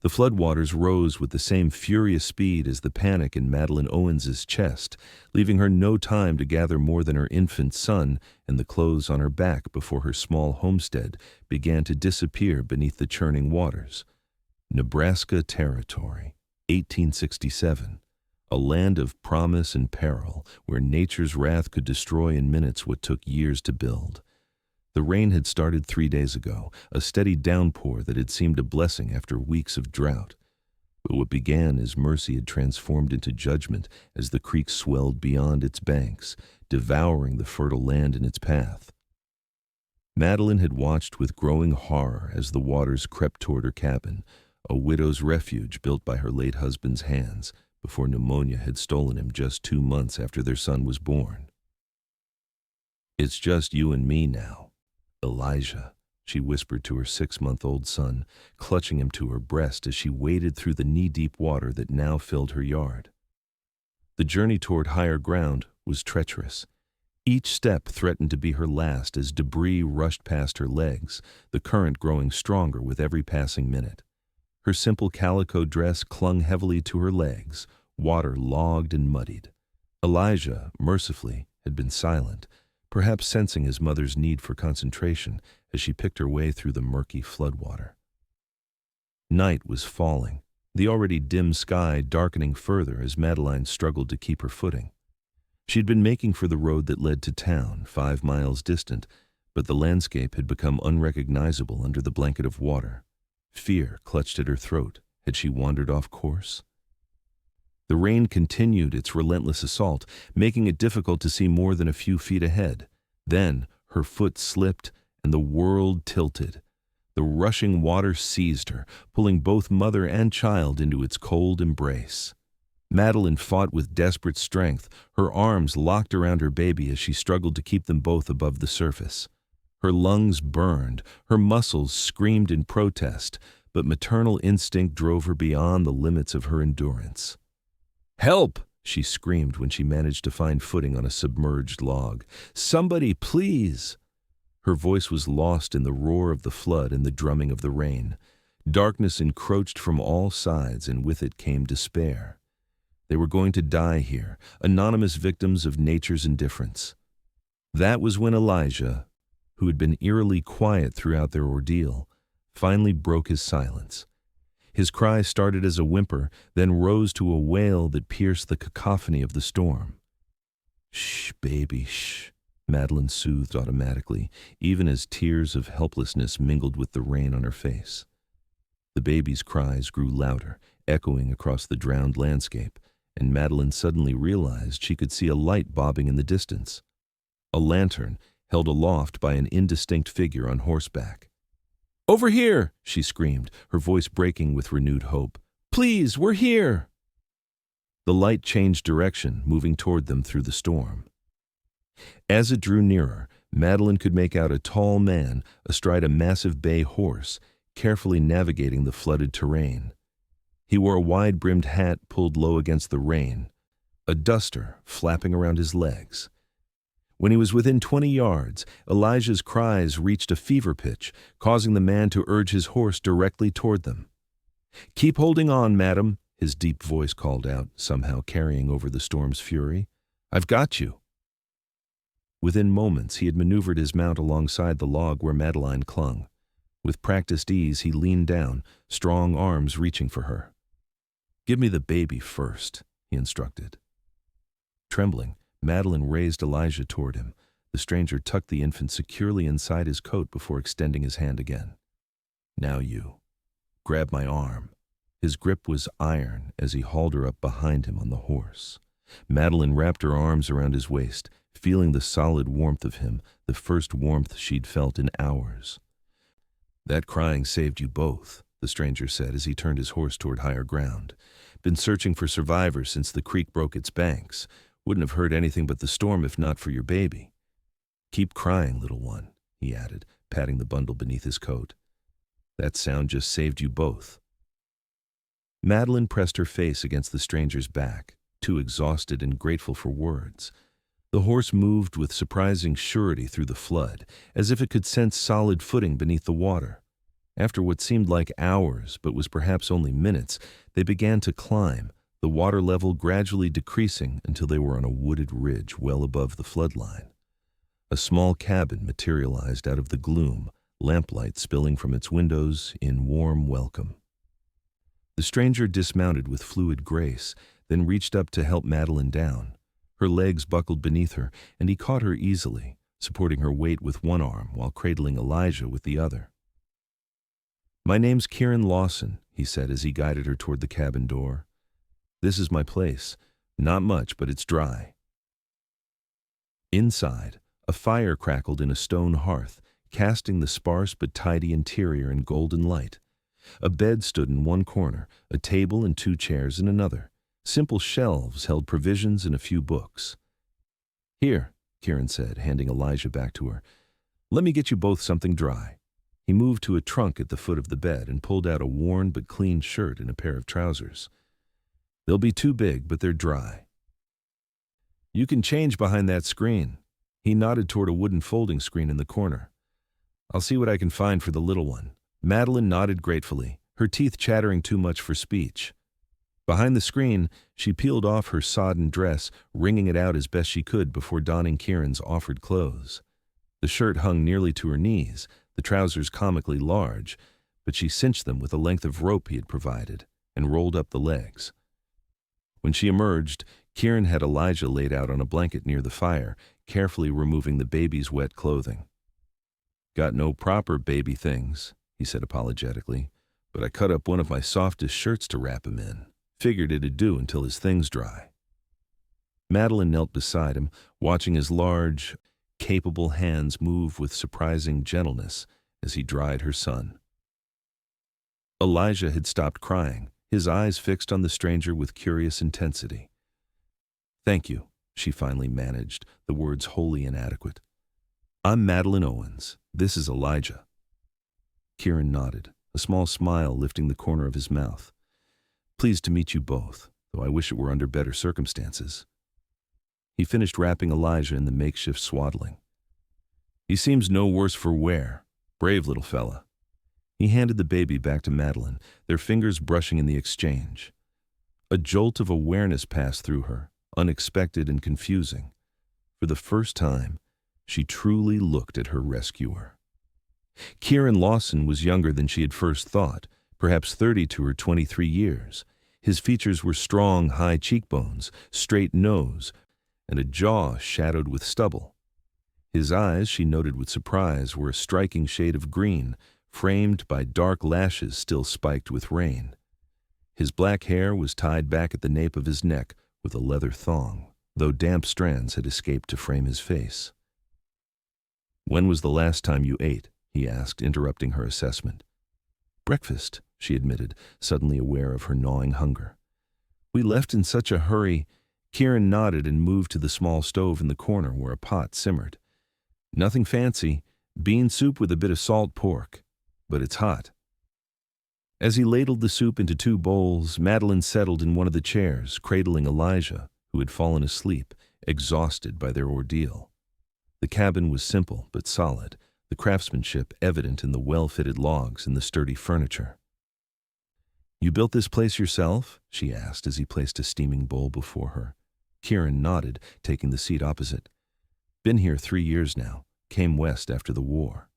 The floodwaters rose with the same furious speed as the panic in Madeline Owens's chest, leaving her no time to gather more than her infant son and the clothes on her back before her small homestead began to disappear beneath the churning waters. Nebraska Territory, 1867. A land of promise and peril, where nature's wrath could destroy in minutes what took years to build. The rain had started 3 days ago, a steady downpour that had seemed a blessing after weeks of drought. But what began as mercy had transformed into judgment as the creek swelled beyond its banks, devouring the fertile land in its path. Madeline had watched with growing horror as the waters crept toward her cabin, a widow's refuge built by her late husband's hands, before pneumonia had stolen him just 2 months after their son was born. "It's just you and me now, Elijah," she whispered to her 6-month-old son, clutching him to her breast as she waded through the knee-deep water that now filled her yard. The journey toward higher ground was treacherous. Each step threatened to be her last as debris rushed past her legs, the current growing stronger with every passing minute. Her simple calico dress clung heavily to her legs, water logged and muddied. Elijah, mercifully, had been silent, perhaps sensing his mother's need for concentration as she picked her way through the murky floodwater. Night was falling, the already dim sky darkening further as Madeline struggled to keep her footing. She had been making for the road that led to town, 5 miles distant, but the landscape had become unrecognizable under the blanket of water. Fear clutched at her throat. Had she wandered off course? The rain continued its relentless assault, making it difficult to see more than a few feet ahead. Then her foot slipped and the world tilted. The rushing water seized her, pulling both mother and child into its cold embrace. Madeline fought with desperate strength, her arms locked around her baby as she struggled to keep them both above the surface. Her lungs burned, her muscles screamed in protest, but maternal instinct drove her beyond the limits of her endurance. "Help!" she screamed when she managed to find footing on a submerged log. "Somebody, please!" Her voice was lost in the roar of the flood and the drumming of the rain. Darkness encroached from all sides, and with it came despair. They were going to die here, anonymous victims of nature's indifference. That was when Elijah, who had been eerily quiet throughout their ordeal, finally broke his silence. His cry started as a whimper, then rose to a wail that pierced the cacophony of the storm. "Shh, baby, shh," Madeline soothed automatically, even as tears of helplessness mingled with the rain on her face. The baby's cries grew louder, echoing across the drowned landscape, and Madeline suddenly realized she could see a light bobbing in the distance. A lantern, held aloft by an indistinct figure on horseback. "Over here!" she screamed, her voice breaking with renewed hope. "Please, we're here!" The light changed direction, moving toward them through the storm. As it drew nearer, Madeline could make out a tall man astride a massive bay horse, carefully navigating the flooded terrain. He wore a wide-brimmed hat pulled low against the rain, a duster flapping around his legs. When he was within 20 yards, Elijah's cries reached a fever pitch, causing the man to urge his horse directly toward them. "Keep holding on, madam," his deep voice called out, somehow carrying over the storm's fury. "I've got you." Within moments, he had maneuvered his mount alongside the log where Madeline clung. With practiced ease, he leaned down, strong arms reaching for her. "Give me the baby first," he instructed. Trembling, Madeline raised Elijah toward him. The stranger tucked the infant securely inside his coat before extending his hand again. "Now you. Grab my arm." His grip was iron as he hauled her up behind him on the horse. Madeline wrapped her arms around his waist, feeling the solid warmth of him, the first warmth she'd felt in hours. "That crying saved you both," the stranger said as he turned his horse toward higher ground. "Been searching for survivors since the creek broke its banks. Wouldn't have heard anything but the storm if not for your baby. Keep crying, little one," he added, patting the bundle beneath his coat. "That sound just saved you both." Madeline pressed her face against the stranger's back, too exhausted and grateful for words. The horse moved with surprising surety through the flood, as if it could sense solid footing beneath the water. After what seemed like hours, but was perhaps only minutes, they began to climb, the water level gradually decreasing until they were on a wooded ridge well above the flood line. A small cabin materialized out of the gloom, lamplight spilling from its windows in warm welcome. The stranger dismounted with fluid grace, then reached up to help Madeline down. Her legs buckled beneath her, and he caught her easily, supporting her weight with one arm while cradling Elijah with the other. "My name's Kieran Lawson," he said as he guided her toward the cabin door. "This is my place. Not much, but it's dry." Inside, a fire crackled in a stone hearth, casting the sparse but tidy interior in golden light. A bed stood in one corner, a table and 2 chairs in another. Simple shelves held provisions and a few books. "Here," Kieran said, handing Elijah back to her. "Let me get you both something dry." He moved to a trunk at the foot of the bed and pulled out a worn but clean shirt and a pair of trousers. "They'll be too big, but they're dry." "You can change behind that screen." He nodded toward a wooden folding screen in the corner. "I'll see what I can find for the little one." Madeline nodded gratefully, her teeth chattering too much for speech. Behind the screen, she peeled off her sodden dress, wringing it out as best she could before donning Kieran's offered clothes. The shirt hung nearly to her knees, the trousers comically large, but she cinched them with a length of rope he had provided and rolled up the legs. When she emerged, Kieran had Elijah laid out on a blanket near the fire, carefully removing the baby's wet clothing. "Got no proper baby things," he said apologetically, "but I cut up one of my softest shirts to wrap him in. Figured it'd do until his things dry." Madeline knelt beside him, watching his large, capable hands move with surprising gentleness as he dried her son. Elijah had stopped crying, his eyes fixed on the stranger with curious intensity. "Thank you," she finally managed, the words wholly inadequate. "I'm Madeline Owens. This is Elijah." Kieran nodded, a small smile lifting the corner of his mouth. "Pleased to meet you both, though I wish it were under better circumstances." He finished wrapping Elijah in the makeshift swaddling. "He seems no worse for wear. Brave little fella." He handed the baby back to Madeline, their fingers brushing in the exchange. A jolt of awareness passed through her, unexpected and confusing. For the first time, she truly looked at her rescuer. Kieran Lawson was younger than she had first thought, perhaps 30 to her 23 years. His features were strong, high cheekbones, straight nose, and a jaw shadowed with stubble. His eyes, she noted with surprise, were a striking shade of green, framed by dark lashes still spiked with rain. His black hair was tied back at the nape of his neck with a leather thong, though damp strands had escaped to frame his face. "When was the last time you ate?" he asked, interrupting her assessment. "Breakfast," she admitted, suddenly aware of her gnawing hunger. "We left in such a hurry." Kieran nodded and moved to the small stove in the corner where a pot simmered. "Nothing fancy, bean soup with a bit of salt pork, but it's hot." As he ladled the soup into 2 bowls, Madeline settled in one of the chairs, cradling Elijah, who had fallen asleep, exhausted by their ordeal. The cabin was simple but solid, the craftsmanship evident in the well-fitted logs and the sturdy furniture. "You built this place yourself?" she asked as he placed a steaming bowl before her. Kieran nodded, taking the seat opposite. "Been here 3 years now. Came west after the war."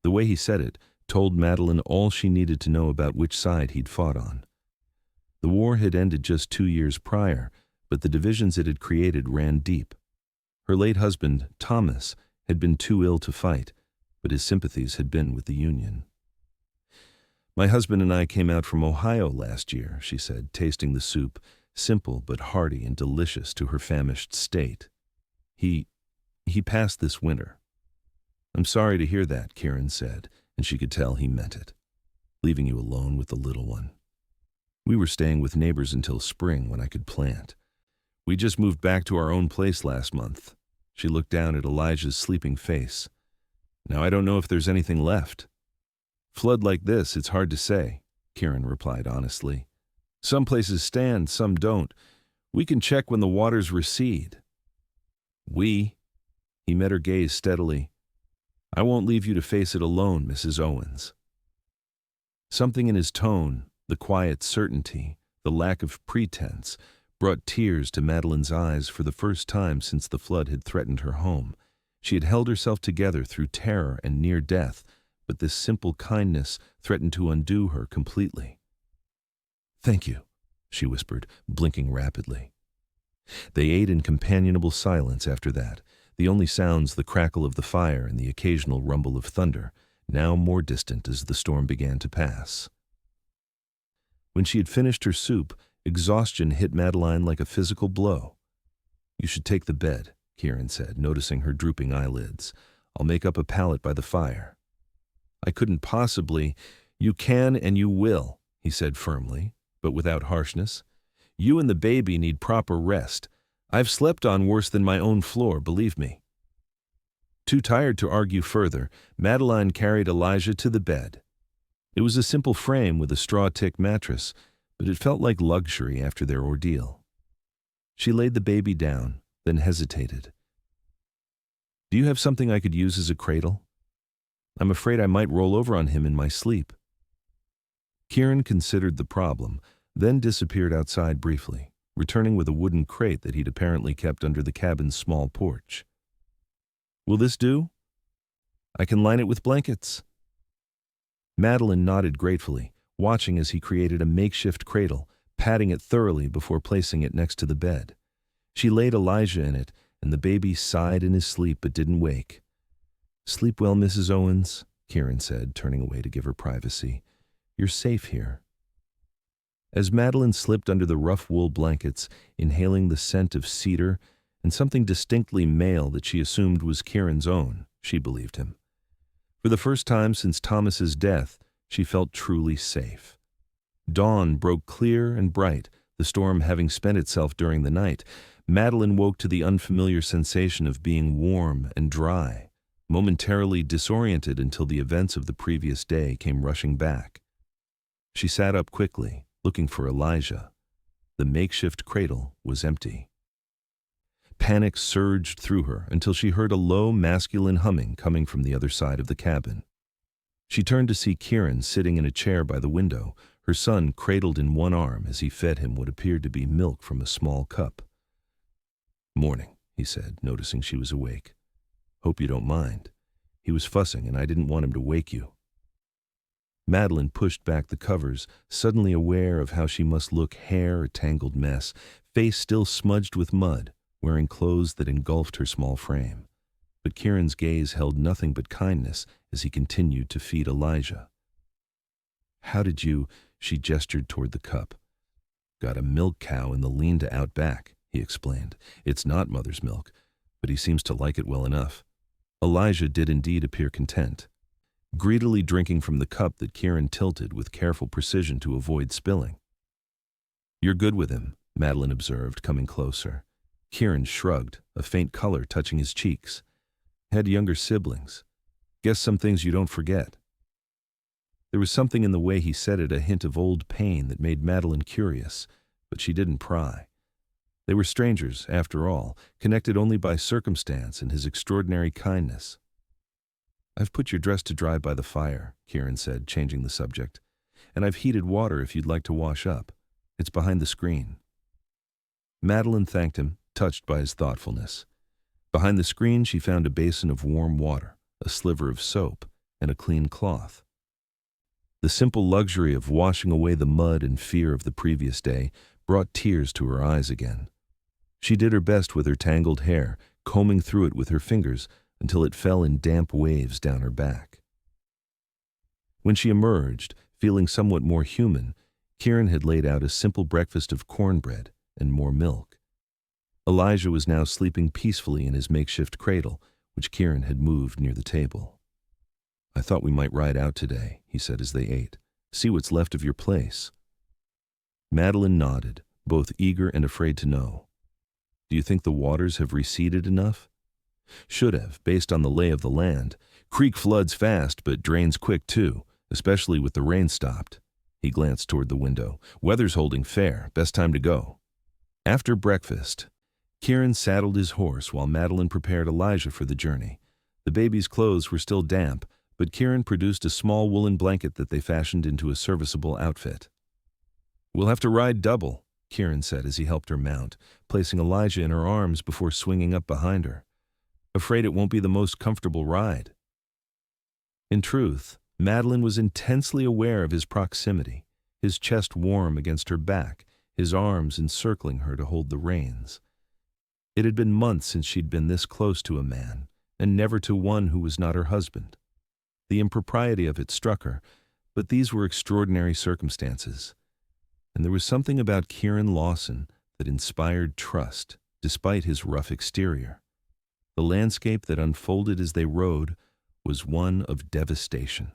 The way he said it told Madeline all she needed to know about which side he'd fought on. The war had ended just 2 years prior, but the divisions it had created ran deep. Her late husband, Thomas, had been too ill to fight, but his sympathies had been with the Union. "My husband and I came out from Ohio last year," she said, tasting the soup, simple but hearty and delicious to her famished state. He passed this winter." "I'm sorry to hear that," Kieran said, and she could tell he meant it. "Leaving you alone with the little one. We were staying with neighbors until spring when I could plant. We just moved back to our own place last month." She looked down at Elijah's sleeping face. "Now I don't know if there's anything left." "Flood like this, it's hard to say," Kieran replied honestly. "Some places stand, some don't. We can check when the waters recede." "We?" He met her gaze steadily. "I won't leave you to face it alone, Mrs. Owens. Something in his tone, the quiet certainty, the lack of pretense, brought tears to Madeline's eyes for the first time since the flood had threatened her home. She had held herself together through terror and near death, but this simple kindness threatened to undo her completely. "Thank you," she whispered, blinking rapidly. They ate in companionable silence after that, the only sounds the crackle of the fire and the occasional rumble of thunder, now more distant as the storm began to pass. When she had finished her soup, exhaustion hit Madeline like a physical blow. "You should take the bed," Kieran said, noticing her drooping eyelids. "I'll make up a pallet by the fire." "I couldn't possibly—" "You can and you will," he said firmly, but without harshness. "You and the baby need proper rest. I've slept on worse than my own floor, believe me." Too tired to argue further, Madeline carried Elijah to the bed. It was a simple frame with a straw-tick mattress, but it felt like luxury after their ordeal. She laid the baby down, then hesitated. "Do you have something I could use as a cradle? I'm afraid I might roll over on him in my sleep." Kieran considered the problem, then disappeared outside briefly, returning with a wooden crate that he'd apparently kept under the cabin's small porch. "Will this do? I can line it with blankets." Madeline nodded gratefully, watching as he created a makeshift cradle, patting it thoroughly before placing it next to the bed. She laid Elijah in it, and the baby sighed in his sleep but didn't wake. "Sleep well, Mrs. Owens," Kieran said, turning away to give her privacy. "You're safe here." As Madeline slipped under the rough wool blankets, inhaling the scent of cedar and something distinctly male that she assumed was Kieran's own, she believed him. For the first time since Thomas's death, she felt truly safe. Dawn broke clear and bright, the storm having spent itself during the night. Madeline woke to the unfamiliar sensation of being warm and dry, momentarily disoriented until the events of the previous day came rushing back. She sat up quickly, looking for Elijah. The makeshift cradle was empty. Panic surged through her until she heard a low, masculine humming coming from the other side of the cabin. She turned to see Kieran sitting in a chair by the window, her son cradled in one arm as he fed him what appeared to be milk from a small cup. "Morning," he said, noticing she was awake. "Hope you don't mind. He was fussing and I didn't want him to wake you." Madeline pushed back the covers, suddenly aware of how she must look, hair a tangled mess, face still smudged with mud, wearing clothes that engulfed her small frame. But Kieran's gaze held nothing but kindness as he continued to feed Elijah. "How did you—" she gestured toward the cup. "Got a milk cow in the lean-to out back," he explained. "It's not mother's milk, but he seems to like it well enough." Elijah did indeed appear content, greedily drinking from the cup that Kieran tilted with careful precision to avoid spilling. "You're good with him," Madeline observed, coming closer. Kieran shrugged, a faint color touching his cheeks. "Had younger siblings. Guess some things you don't forget." There was something in the way he said it, a hint of old pain that made Madeline curious, but she didn't pry. They were strangers, after all, connected only by circumstance and his extraordinary kindness. "I've put your dress to dry by the fire," Kieran said, changing the subject. "And I've heated water if you'd like to wash up. It's behind the screen." Madeline thanked him, touched by his thoughtfulness. Behind the screen she found a basin of warm water, a sliver of soap, and a clean cloth. The simple luxury of washing away the mud and fear of the previous day brought tears to her eyes again. She did her best with her tangled hair, combing through it with her fingers until it fell in damp waves down her back. When she emerged, feeling somewhat more human, Kieran had laid out a simple breakfast of cornbread and more milk. Elijah was now sleeping peacefully in his makeshift cradle, which Kieran had moved near the table. "I thought we might ride out today," he said as they ate. "See what's left of your place." Madeline nodded, both eager and afraid to know. "Do you think the waters have receded enough?" "Should have, based on the lay of the land. Creek floods fast, but drains quick too, especially with the rain stopped." He glanced toward the window. "Weather's holding fair. Best time to go." After breakfast, Kieran saddled his horse while Madeline prepared Elijah for the journey. The baby's clothes were still damp, but Kieran produced a small woolen blanket that they fashioned into a serviceable outfit. "We'll have to ride double," Kieran said as he helped her mount, placing Elijah in her arms before swinging up behind her. "Afraid it won't be the most comfortable ride." In truth, Madeline was intensely aware of his proximity, his chest warm against her back, his arms encircling her to hold the reins. It had been months since she'd been this close to a man, and never to one who was not her husband. The impropriety of it struck her, but these were extraordinary circumstances. And there was something about Kieran Lawson that inspired trust, despite his rough exterior. The landscape that unfolded as they rode was one of devastation.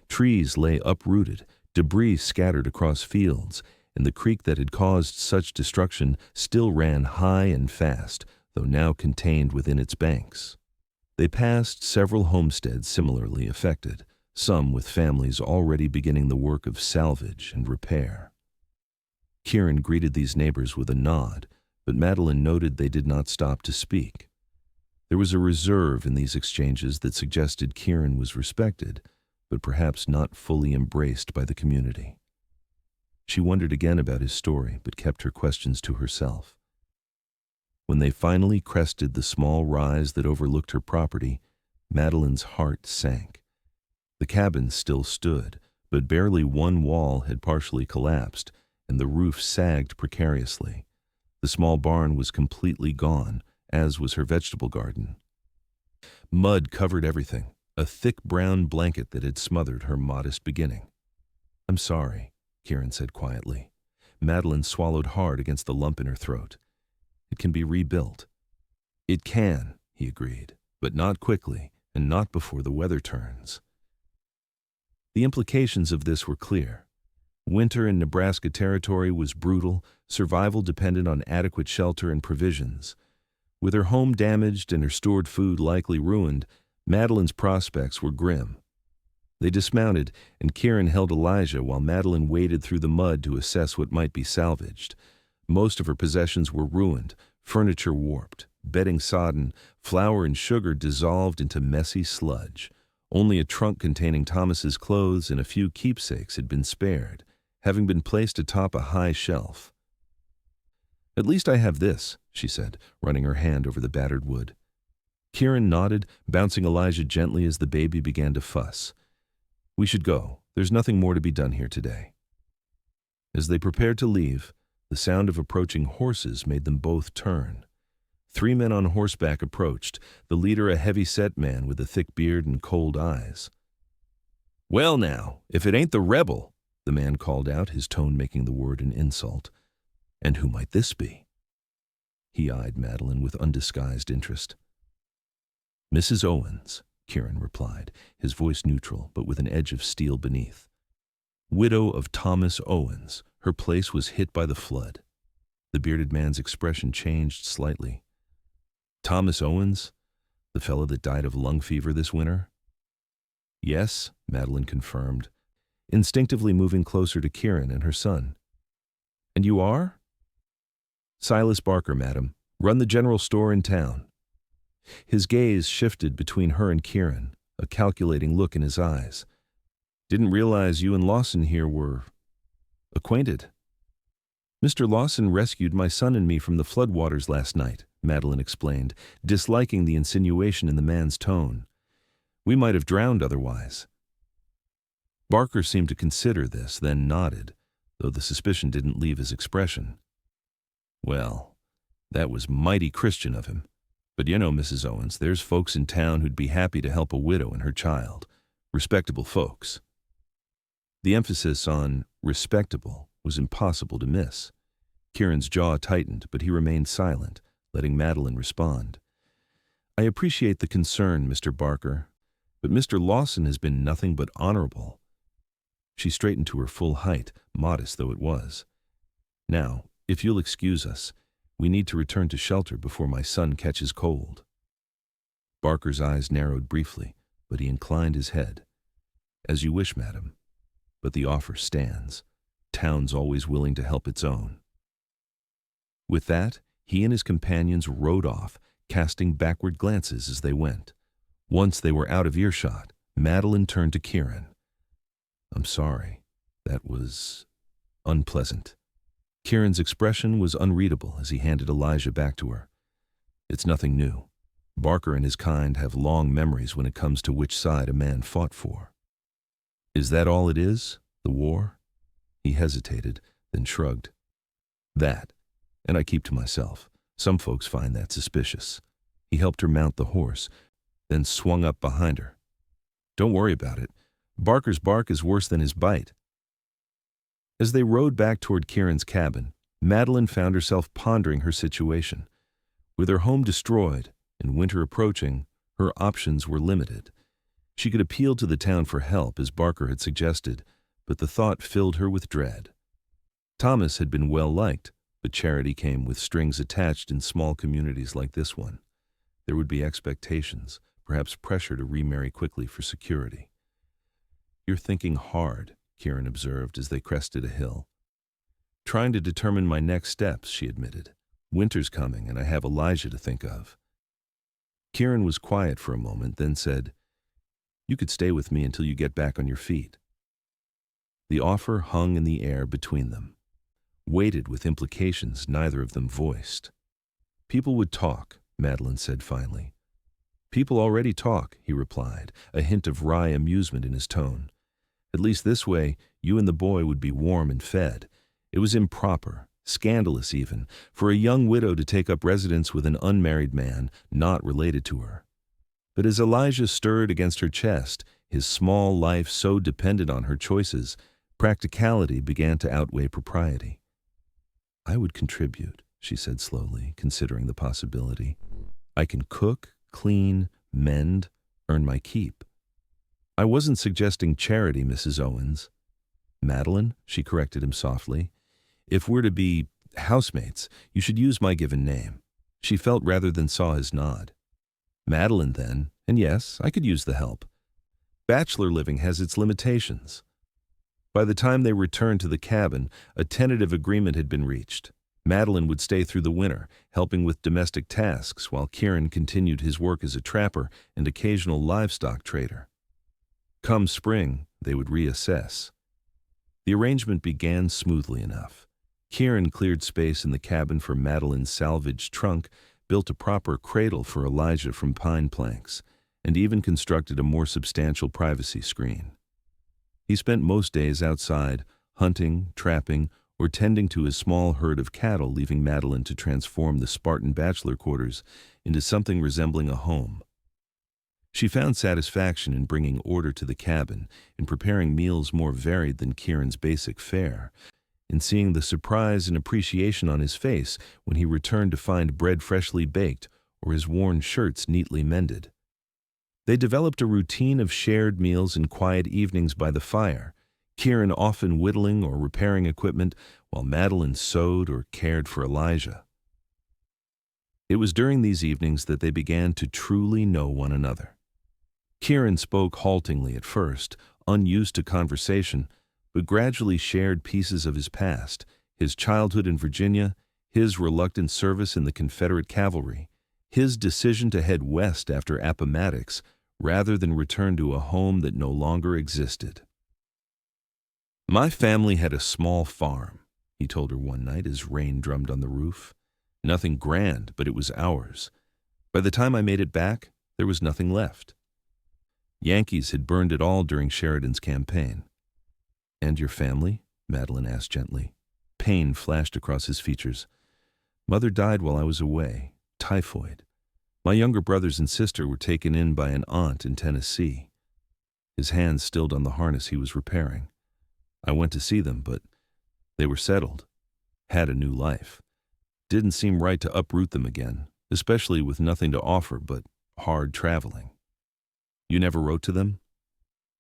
Trees lay uprooted, debris scattered across fields, and the creek that had caused such destruction still ran high and fast, though now contained within its banks. They passed several homesteads similarly affected, some with families already beginning the work of salvage and repair. Kieran greeted these neighbors with a nod, but Madeline noted they did not stop to speak. There was a reserve in these exchanges that suggested Kieran was respected, but perhaps not fully embraced by the community. She wondered again about his story, but kept her questions to herself. When they finally crested the small rise that overlooked her property, Madeline's heart sank. The cabin still stood, but barely one wall had partially collapsed, and the roof sagged precariously. The small barn was completely gone, as was her vegetable garden. Mud covered everything, a thick brown blanket that had smothered her modest beginning. "I'm sorry," Kieran said quietly. Madeline swallowed hard against the lump in her throat. "It can be rebuilt." "It can," he agreed, "but not quickly, and not before the weather turns." The implications of this were clear. Winter in Nebraska Territory was brutal, survival depended on adequate shelter and provisions. With her home damaged and her stored food likely ruined, Madeline's prospects were grim. They dismounted, and Kieran held Elijah while Madeline waded through the mud to assess what might be salvaged. Most of her possessions were ruined, furniture warped, bedding sodden, flour and sugar dissolved into messy sludge. Only a trunk containing Thomas's clothes and a few keepsakes had been spared, having been placed atop a high shelf. "At least I have this," she said, running her hand over the battered wood. Kieran nodded, bouncing Elijah gently as the baby began to fuss. "We should go. There's nothing more to be done here today." As they prepared to leave, the sound of approaching horses made them both turn. 3 men on horseback approached, the leader a heavy-set man with a thick beard and cold eyes. "Well now, if it ain't the rebel," the man called out, his tone making the word an insult. "And who might this be?" He eyed Madeline with undisguised interest. "Mrs. Owens," Kieran replied, his voice neutral but with an edge of steel beneath. "Widow of Thomas Owens. Her place was hit by the flood." The bearded man's expression changed slightly. "Thomas Owens? The fellow that died of lung fever this winter?" "Yes," Madeline confirmed, instinctively moving closer to Kieran and her son. "And you are?" "Silas Barker, madam. Run the general store in town." His gaze shifted between her and Kieran, a calculating look in his eyes. "Didn't realize you and Lawson here were acquainted." "Mr. Lawson rescued my son and me from the floodwaters last night," Madeline explained, disliking the insinuation in the man's tone. "We might have drowned otherwise." Barker seemed to consider this, then nodded, though the suspicion didn't leave his expression. "Well, that was mighty Christian of him. But you know, Mrs. Owens, there's folks in town who'd be happy to help a widow and her child. Respectable folks." The emphasis on respectable was impossible to miss. Kieran's jaw tightened, but he remained silent, letting Madeline respond. "I appreciate the concern, Mr. Barker, but Mr. Lawson has been nothing but honorable." She straightened to her full height, modest though it was. "Now, if you'll excuse us, we need to return to shelter before my son catches cold." Barker's eyes narrowed briefly, but he inclined his head. "As you wish, madam, but the offer stands. Town's always willing to help its own." With that, he and his companions rode off, casting backward glances as they went. Once they were out of earshot, Madeline turned to Kieran. "I'm sorry. That was unpleasant." Kieran's expression was unreadable as he handed Elijah back to her. "It's nothing new. Barker and his kind have long memories when it comes to which side a man fought for." "Is that all it is? The war?" He hesitated, then shrugged. "That. And I keep to myself. Some folks find that suspicious." He helped her mount the horse, then swung up behind her. "Don't worry about it. Barker's bark is worse than his bite." As they rode back toward Kieran's cabin, Madeline found herself pondering her situation. With her home destroyed and winter approaching, her options were limited. She could appeal to the town for help, as Barker had suggested, but the thought filled her with dread. Thomas had been well liked, but charity came with strings attached in small communities like this one. There would be expectations, perhaps pressure to remarry quickly for security. "You're thinking hard," Kieran observed as they crested a hill. "Trying to determine my next steps," she admitted. "Winter's coming, and I have Elijah to think of." Kieran was quiet for a moment, then said, "You could stay with me until you get back on your feet." The offer hung in the air between them, weighted with implications neither of them voiced. "People would talk," Madeline said finally. "People already talk," he replied, a hint of wry amusement in his tone. "At least this way, you and the boy would be warm and fed. It was improper, scandalous even, for a young widow to take up residence with an unmarried man not related to her." But as Elijah stirred against her chest, his small life so dependent on her choices, practicality began to outweigh propriety. "I would contribute," she said slowly, considering the possibility. "I can cook, clean, mend, earn my keep." "I wasn't suggesting charity, Mrs. Owens." "Madeline," she corrected him softly. "If we're to be housemates, you should use my given name." She felt rather than saw his nod. "Madeline, then, and yes, I could use the help. Bachelor living has its limitations." By the time they returned to the cabin, a tentative agreement had been reached. Madeline would stay through the winter, helping with domestic tasks, while Kieran continued his work as a trapper and occasional livestock trader. Come spring, they would reassess. The arrangement began smoothly enough. Kieran cleared space in the cabin for Madeline's salvaged trunk, built a proper cradle for Elijah from pine planks, and even constructed a more substantial privacy screen. He spent most days outside, hunting, trapping, or tending to his small herd of cattle, leaving Madeline to transform the Spartan bachelor quarters into something resembling a home. She found satisfaction in bringing order to the cabin, in preparing meals more varied than Kieran's basic fare, in seeing the surprise and appreciation on his face when he returned to find bread freshly baked or his worn shirts neatly mended. They developed a routine of shared meals and quiet evenings by the fire, Kieran often whittling or repairing equipment, while Madeline sewed or cared for Elijah. It was during these evenings that they began to truly know one another. Kieran spoke haltingly at first, unused to conversation, but gradually shared pieces of his past, his childhood in Virginia, his reluctant service in the Confederate cavalry, his decision to head west after Appomattox rather than return to a home that no longer existed. "My family had a small farm," he told her one night as rain drummed on the roof. "Nothing grand, but it was ours. By the time I made it back, there was nothing left. Yankees had burned it all during Sheridan's campaign." "And your family?" Madeline asked gently. Pain flashed across his features. "Mother died while I was away. Typhoid. My younger brothers and sister were taken in by an aunt in Tennessee." His hands stilled on the harness he was repairing. "I went to see them, but they were settled. Had a new life. Didn't seem right to uproot them again, especially with nothing to offer but hard traveling." "You never wrote to them?"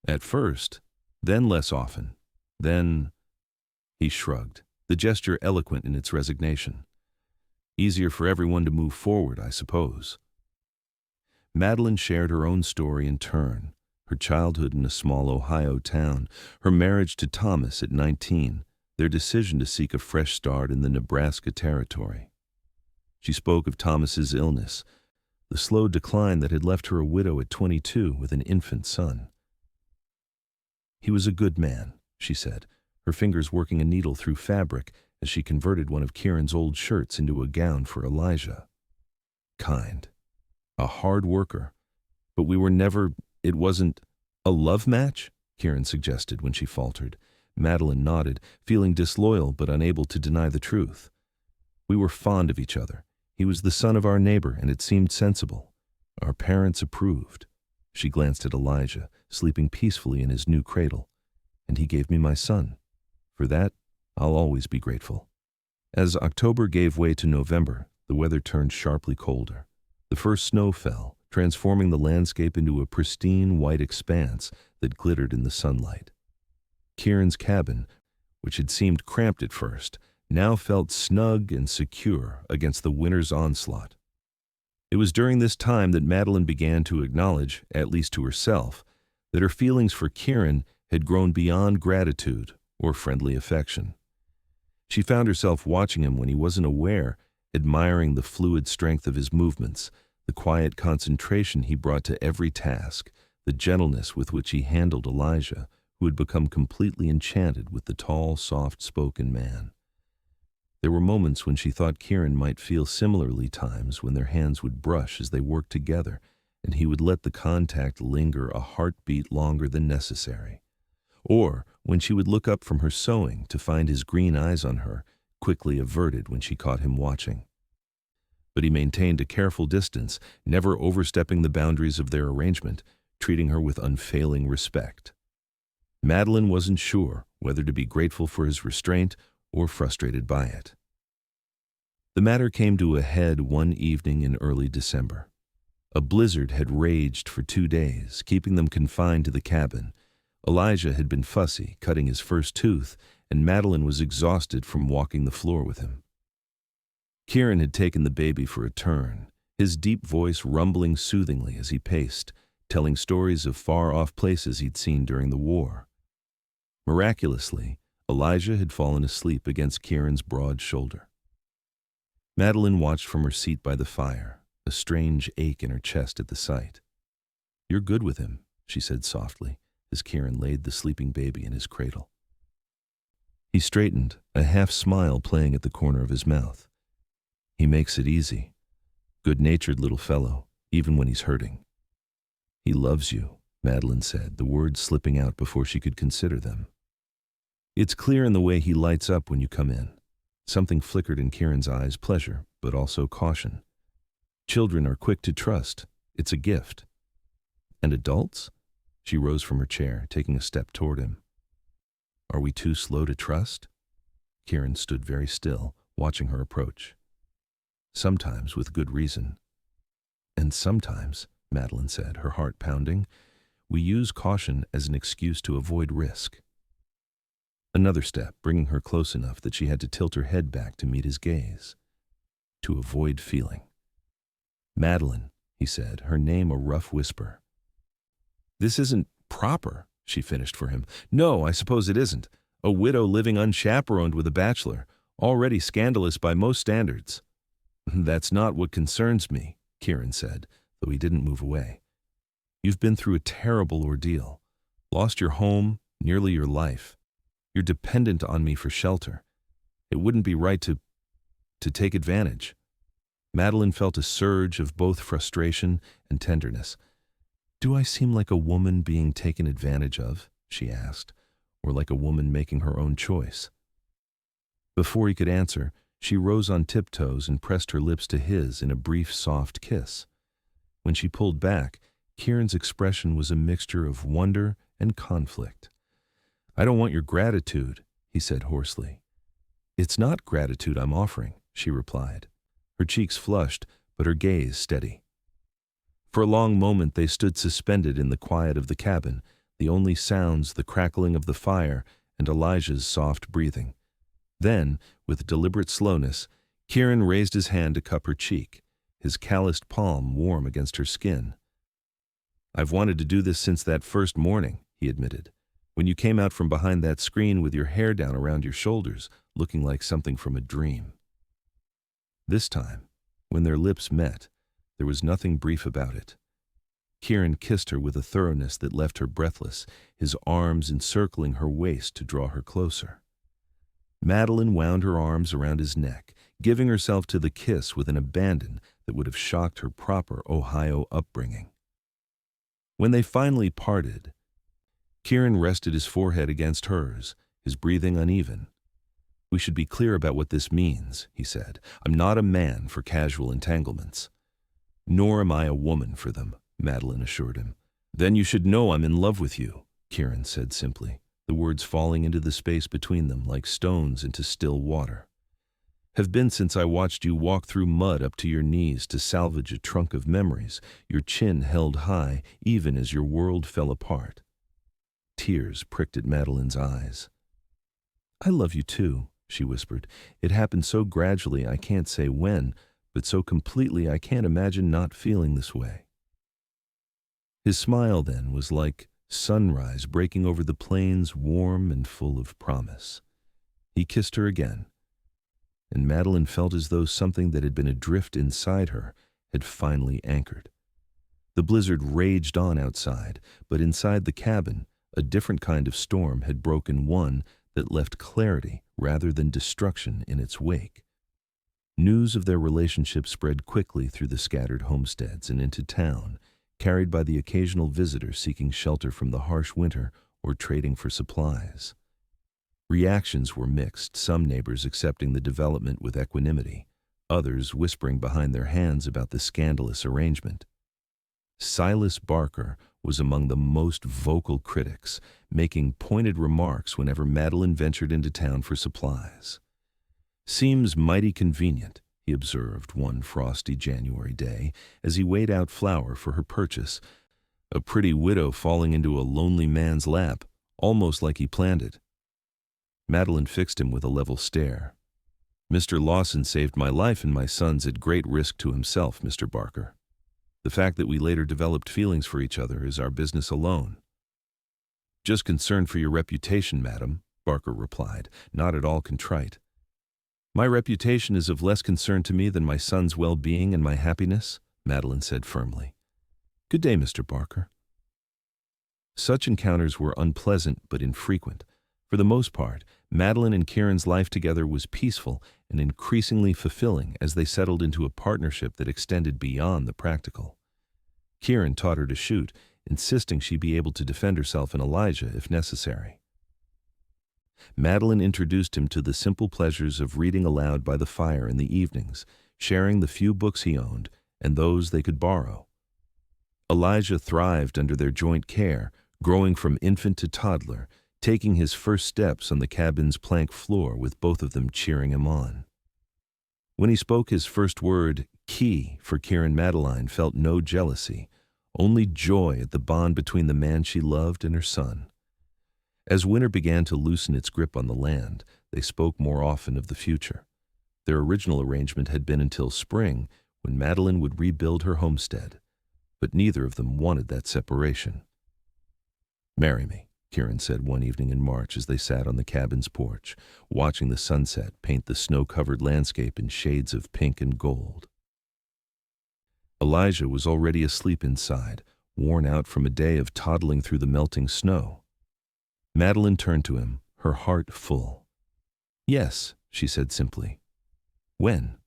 "At first, then less often. Then—" He shrugged, the gesture eloquent in its resignation. "Easier for everyone to move forward, I suppose." Madeline shared her own story in turn, her childhood in a small Ohio town, her marriage to Thomas at 19, their decision to seek a fresh start in the Nebraska Territory. She spoke of Thomas's illness, the slow decline that had left her a widow at 22 with an infant son. He was a good man, she said, her fingers working a needle through fabric as she converted one of Kieran's old shirts into a gown for Elijah. Kind. A hard worker. But we were never, it wasn't a love match, Kieran suggested when she faltered. Madeline nodded, feeling disloyal but unable to deny the truth. We were fond of each other. He was the son of our neighbor, and it seemed sensible. Our parents approved. She glanced at Elijah, sleeping peacefully in his new cradle. And he gave me my son. For that, I'll always be grateful. As October gave way to November, the weather turned sharply colder. The first snow fell, transforming the landscape into a pristine white expanse that glittered in the sunlight. Kieran's cabin, which had seemed cramped at first, now felt snug and secure against the winter's onslaught. It was during this time that Madeline began to acknowledge, at least to herself, that her feelings for Kieran had grown beyond gratitude or friendly affection. She found herself watching him when he wasn't aware, admiring the fluid strength of his movements, the quiet concentration he brought to every task, the gentleness with which he handled Elijah, who had become completely enchanted with the tall, soft-spoken man. There were moments when she thought Kieran might feel similarly, times when their hands would brush as they worked together, and he would let the contact linger a heartbeat longer than necessary. Or when she would look up from her sewing to find his green eyes on her, quickly averted when she caught him watching. But he maintained a careful distance, never overstepping the boundaries of their arrangement, treating her with unfailing respect. Madeline wasn't sure whether to be grateful for his restraint or frustrated by it. The matter came to a head one evening in early December. A blizzard had raged for 2 days, keeping them confined to the cabin. Elijah had been fussy, cutting his first tooth, and Madeline was exhausted from walking the floor with him. Kieran had taken the baby for a turn, his deep voice rumbling soothingly as he paced, telling stories of far-off places he'd seen during the war. Miraculously, Elijah had fallen asleep against Kieran's broad shoulder. Madeline watched from her seat by the fire, a strange ache in her chest at the sight. "You're good with him," she said softly, as Kieran laid the sleeping baby in his cradle. He straightened, a half-smile playing at the corner of his mouth. "He makes it easy. Good-natured little fellow, even when he's hurting." "He loves you," Madeline said, the words slipping out before she could consider them. "It's clear in the way he lights up when you come in." Something flickered in Kieran's eyes, pleasure, but also caution. "Children are quick to trust. It's a gift." "And adults?" She rose from her chair, taking a step toward him. "Are we too slow to trust?" Kieran stood very still, watching her approach. "Sometimes with good reason." "And sometimes," Madeline said, her heart pounding, "we use caution as an excuse to avoid risk." Another step, bringing her close enough that she had to tilt her head back to meet his gaze. "To avoid feeling." "Madeline," he said, her name a rough whisper. "This isn't proper," she finished for him. "No, I suppose it isn't. A widow living unchaperoned with a bachelor, already scandalous by most standards." "That's not what concerns me," Kieran said, though he didn't move away. "You've been through a terrible ordeal. Lost your home, nearly your life. You're dependent on me for shelter. It wouldn't be right to take advantage." Madeline felt a surge of both frustration and tenderness. "Do I seem like a woman being taken advantage of?" she asked, "or like a woman making her own choice?" Before he could answer, she rose on tiptoes and pressed her lips to his in a brief, soft kiss. When she pulled back, Kieran's expression was a mixture of wonder and conflict. "I don't want your gratitude," he said hoarsely. "It's not gratitude I'm offering," she replied, her cheeks flushed, but her gaze steady. For a long moment they stood suspended in the quiet of the cabin, the only sounds the crackling of the fire and Elijah's soft breathing. Then, with deliberate slowness, Kieran raised his hand to cup her cheek, his calloused palm warm against her skin. "I've wanted to do this since that first morning," he admitted, "when you came out from behind that screen with your hair down around your shoulders, looking like something from a dream." This time, when their lips met, there was nothing brief about it. Kieran kissed her with a thoroughness that left her breathless, his arms encircling her waist to draw her closer. Madeline wound her arms around his neck, giving herself to the kiss with an abandon that would have shocked her proper Ohio upbringing. When they finally parted, Kieran rested his forehead against hers, his breathing uneven. "We should be clear about what this means," he said. "I'm not a man for casual entanglements." "Nor am I a woman for them," Madeline assured him. "Then you should know I'm in love with you," Kieran said simply, the words falling into the space between them like stones into still water. "Have been since I watched you walk through mud up to your knees to salvage a trunk of memories, your chin held high even as your world fell apart." Tears pricked at Madeline's eyes. "I love you too," she whispered. "It happened so gradually I can't say when, but so completely I can't imagine not feeling this way." His smile then was like sunrise breaking over the plains, warm and full of promise. He kissed her again, and Madeline felt as though something that had been adrift inside her had finally anchored. The blizzard raged on outside, but inside the cabin, a different kind of storm had broken, one that left clarity rather than destruction in its wake. News of their relationship spread quickly through the scattered homesteads and into town, carried by the occasional visitor seeking shelter from the harsh winter or trading for supplies. Reactions were mixed, some neighbors accepting the development with equanimity, others whispering behind their hands about the scandalous arrangement. Silas Barker was among the most vocal critics, making pointed remarks whenever Madeline ventured into town for supplies. "Seems mighty convenient," he observed one frosty January day as he weighed out flour for her purchase. "A pretty widow falling into a lonely man's lap, almost like he planned it." Madeline fixed him with a level stare. "Mr. Lawson saved my life and my son's at great risk to himself, Mr. Barker. The fact that we later developed feelings for each other is our business alone." "Just concerned for your reputation, madam," Barker replied, not at all contrite. "My reputation is of less concern to me than my son's well-being and my happiness," Madeline said firmly. "Good day, Mr. Barker." Such encounters were unpleasant but infrequent. For the most part, Madeline and Kieran's life together was peaceful and increasingly fulfilling as they settled into a partnership that extended beyond the practical. Kieran taught her to shoot, insisting she be able to defend herself and Elijah if necessary. Madeline introduced him to the simple pleasures of reading aloud by the fire in the evenings, sharing the few books he owned and those they could borrow. Elijah thrived under their joint care, growing from infant to toddler, taking his first steps on the cabin's plank floor with both of them cheering him on. When he spoke his first word, "key," for Kieran, Madeline felt no jealousy, only joy at the bond between the man she loved and her son. As winter began to loosen its grip on the land, they spoke more often of the future. Their original arrangement had been until spring, when Madeline would rebuild her homestead, but neither of them wanted that separation. "Marry me," Kieran said one evening in March as they sat on the cabin's porch, watching the sunset paint the snow-covered landscape in shades of pink and gold. Elijah was already asleep inside, worn out from a day of toddling through the melting snow. Madeline turned to him, her heart full. "Yes," she said simply. "When?"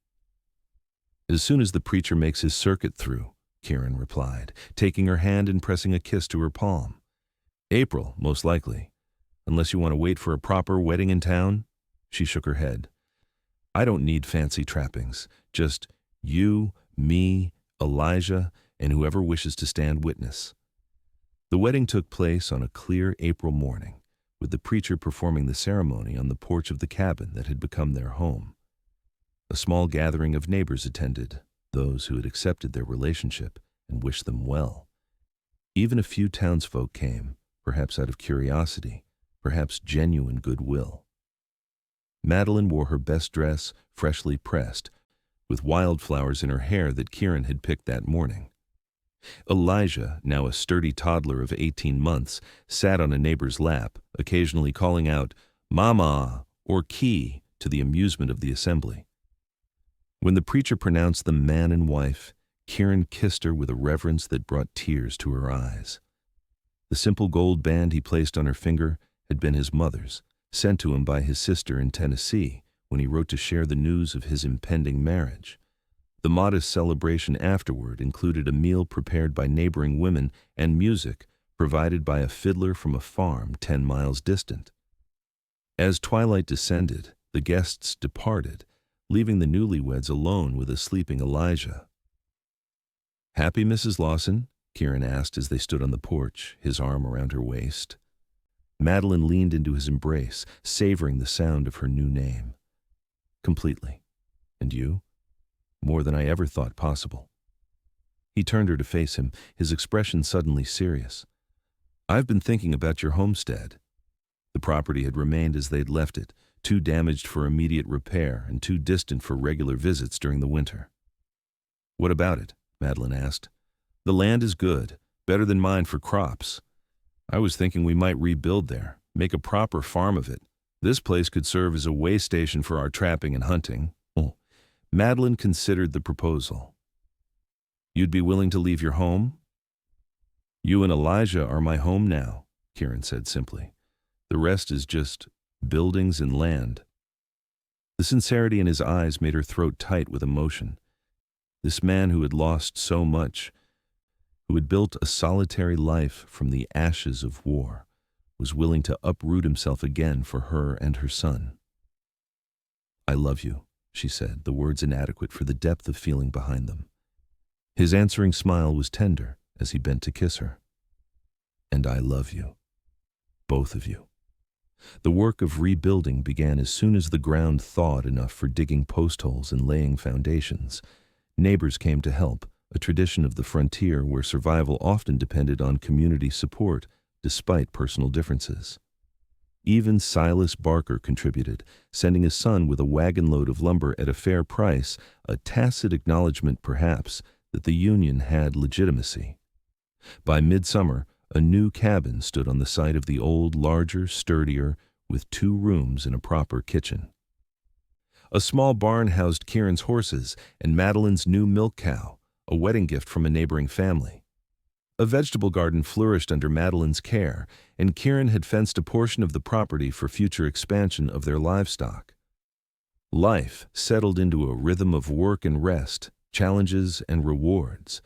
"As soon as the preacher makes his circuit through," Kieran replied, taking her hand and pressing a kiss to her palm. "April, most likely. Unless you want to wait for a proper wedding in town?" She shook her head. "I don't need fancy trappings. Just you, me, Elijah, and whoever wishes to stand witness." The wedding took place on a clear April morning, with the preacher performing the ceremony on the porch of the cabin that had become their home. A small gathering of neighbors attended, those who had accepted their relationship and wished them well. Even a few townsfolk came, perhaps out of curiosity, perhaps genuine goodwill. Madeline wore her best dress, freshly pressed, with wildflowers in her hair that Kieran had picked that morning. Elijah, now a sturdy toddler of 18 months, sat on a neighbor's lap, occasionally calling out, "Mama," or "Key," to the amusement of the assembly. When the preacher pronounced them man and wife, Kieran kissed her with a reverence that brought tears to her eyes. The simple gold band he placed on her finger had been his mother's, sent to him by his sister in Tennessee when he wrote to share the news of his impending marriage. The modest celebration afterward included a meal prepared by neighboring women and music provided by a fiddler from a farm 10 miles distant. As twilight descended, the guests departed, leaving the newlyweds alone with a sleeping Elijah. "Happy, Mrs. Lawson?" Kieran asked as they stood on the porch, his arm around her waist. Madeline leaned into his embrace, savoring the sound of her new name. "Completely. And you?" "More than I ever thought possible." He turned her to face him, his expression suddenly serious. "I've been thinking about your homestead." The property had remained as they'd left it, too damaged for immediate repair and too distant for regular visits during the winter. "What about it?" Madeline asked. "The land is good, better than mine for crops. I was thinking we might rebuild there, make a proper farm of it. This place could serve as a way station for our trapping and hunting." Madeline considered the proposal. "You'd be willing to leave your home?" "You and Elijah are my home now," Kieran said simply. "The rest is just buildings and land." The sincerity in his eyes made her throat tight with emotion. This man who had lost so much, who had built a solitary life from the ashes of war, was willing to uproot himself again for her and her son. "I love you," she said, the words inadequate for the depth of feeling behind them. His answering smile was tender as he bent to kiss her. "And I love you. Both of you." The work of rebuilding began as soon as the ground thawed enough for digging post holes and laying foundations. Neighbors came to help, a tradition of the frontier where survival often depended on community support despite personal differences. Even Silas Barker contributed, sending his son with a wagon load of lumber at a fair price, a tacit acknowledgement perhaps that the union had legitimacy. By midsummer, a new cabin stood on the site of the old, larger, sturdier, with 2 rooms and a proper kitchen. A small barn housed Kieran's horses and Madeline's new milk cow, a wedding gift from a neighboring family. A vegetable garden flourished under Madeline's care, and Kieran had fenced a portion of the property for future expansion of their livestock. Life settled into a rhythm of work and rest, challenges and rewards.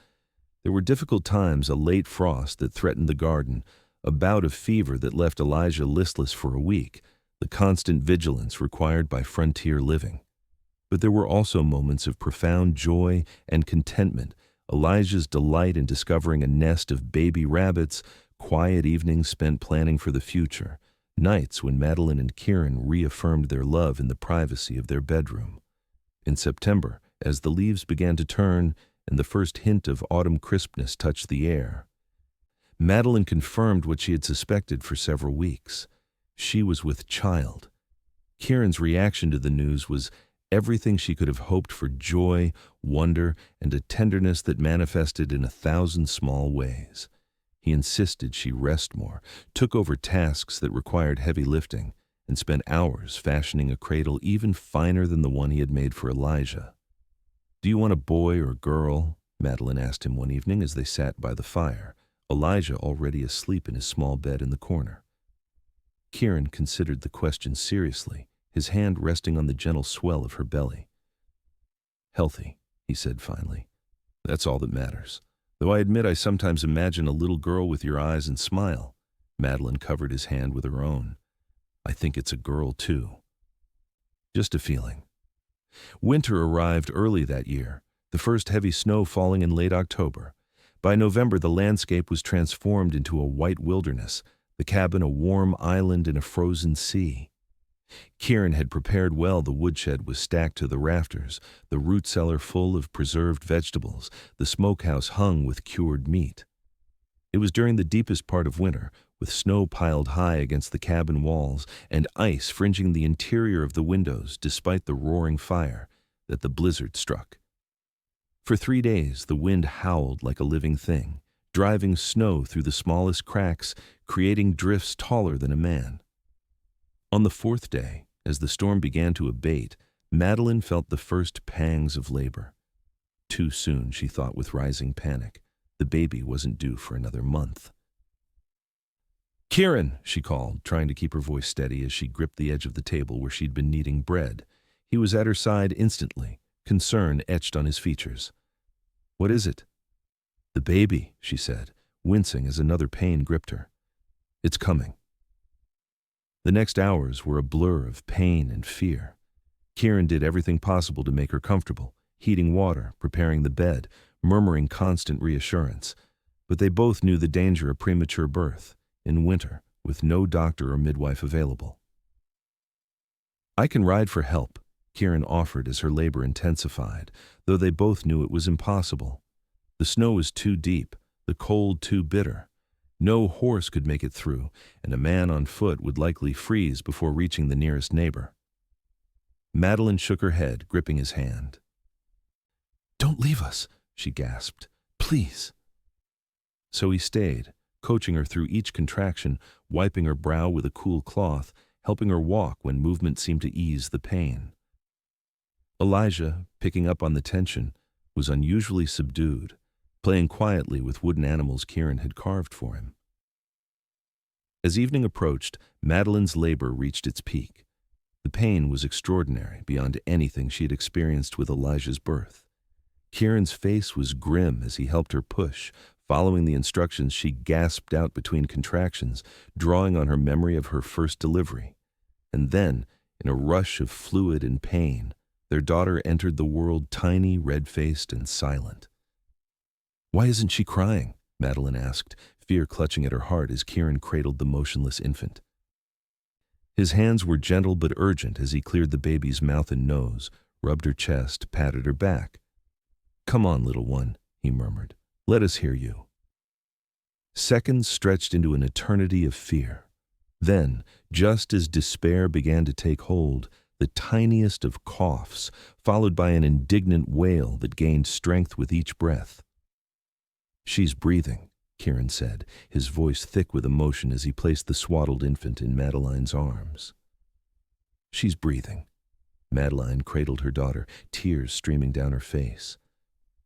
There were difficult times, a late frost that threatened the garden, a bout of fever that left Elijah listless for a week, the constant vigilance required by frontier living. But there were also moments of profound joy and contentment, Elijah's delight in discovering a nest of baby rabbits, quiet evenings spent planning for the future, nights when Madeline and Kieran reaffirmed their love in the privacy of their bedroom. In September, as the leaves began to turn and the first hint of autumn crispness touched the air, Madeline confirmed what she had suspected for several weeks. She was with child. Kieran's reaction to the news was everything she could have hoped for: joy, wonder, and a tenderness that manifested in 1,000 small ways. He insisted she rest more, took over tasks that required heavy lifting, and spent hours fashioning a cradle even finer than the one he had made for Elijah. "Do you want a boy or girl?" Madeline asked him one evening as they sat by the fire, Elijah already asleep in his small bed in the corner. Kieran considered the question seriously, his hand resting on the gentle swell of her belly. "Healthy," he said finally. "That's all that matters. Though I admit I sometimes imagine a little girl with your eyes and smile." Madeline covered his hand with her own. "I think it's a girl, too." "Just a feeling." Winter arrived early that year, the first heavy snow falling in late October. By November, the landscape was transformed into a white wilderness, the cabin a warm island in a frozen sea. Kieran had prepared well. The woodshed was stacked to the rafters, the root cellar full of preserved vegetables, the smokehouse hung with cured meat. It was during the deepest part of winter, with snow piled high against the cabin walls and ice fringing the interior of the windows despite the roaring fire, that the blizzard struck. For 3 days, the wind howled like a living thing, driving snow through the smallest cracks, creating drifts taller than a man. On the 4th day, as the storm began to abate, Madeline felt the first pangs of labor. Too soon, she thought with rising panic. The baby wasn't due for another month. "Kieran," she called, trying to keep her voice steady as she gripped the edge of the table where she'd been kneading bread. He was at her side instantly, concern etched on his features. "What is it?" "The baby," she said, wincing as another pain gripped her. "It's coming." The next hours were a blur of pain and fear. Kieran did everything possible to make her comfortable, heating water, preparing the bed, murmuring constant reassurance. But they both knew the danger of premature birth, in winter, with no doctor or midwife available. "I can ride for help," Kieran offered as her labor intensified, though they both knew it was impossible. The snow was too deep, the cold too bitter. No horse could make it through, and a man on foot would likely freeze before reaching the nearest neighbor. Madeline shook her head, gripping his hand. "Don't leave us," she gasped. "Please." So he stayed, coaching her through each contraction, wiping her brow with a cool cloth, helping her walk when movement seemed to ease the pain. Elijah, picking up on the tension, was unusually subdued, playing quietly with wooden animals Kieran had carved for him. As evening approached, Madeline's labor reached its peak. The pain was extraordinary, beyond anything she had experienced with Elijah's birth. Kieran's face was grim as he helped her push. Following the instructions, she gasped out between contractions, drawing on her memory of her first delivery. And then, in a rush of fluid and pain, their daughter entered the world tiny, red-faced, and silent. "Why isn't she crying?" Madeline asked, fear clutching at her heart as Kieran cradled the motionless infant. His hands were gentle but urgent as he cleared the baby's mouth and nose, rubbed her chest, patted her back. "Come on, little one," he murmured. "Let us hear you." Seconds stretched into an eternity of fear. Then, just as despair began to take hold, the tiniest of coughs, followed by an indignant wail that gained strength with each breath. "She's breathing," Kieran said, his voice thick with emotion as he placed the swaddled infant in Madeline's arms. "She's breathing." Madeline cradled her daughter, tears streaming down her face.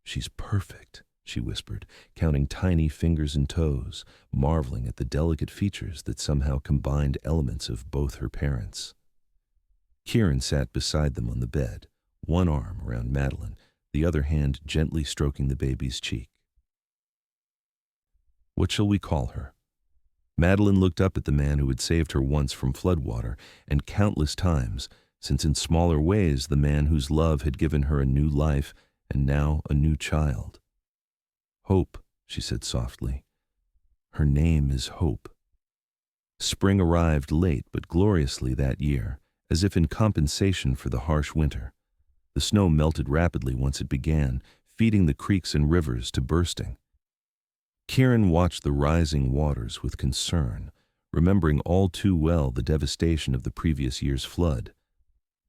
"She's perfect," she whispered, counting tiny fingers and toes, marveling at the delicate features that somehow combined elements of both her parents. Kieran sat beside them on the bed, one arm around Madeline, the other hand gently stroking the baby's cheek. "What shall we call her?" Madeline looked up at the man who had saved her once from Floodwater, and countless times, since in smaller ways the man whose love had given her a new life and now a new child. "Hope," she said softly. "Her name is Hope." Spring arrived late but gloriously that year, as if in compensation for the harsh winter. The snow melted rapidly once it began, feeding the creeks and rivers to bursting. Kieran watched the rising waters with concern, remembering all too well the devastation of the previous year's flood.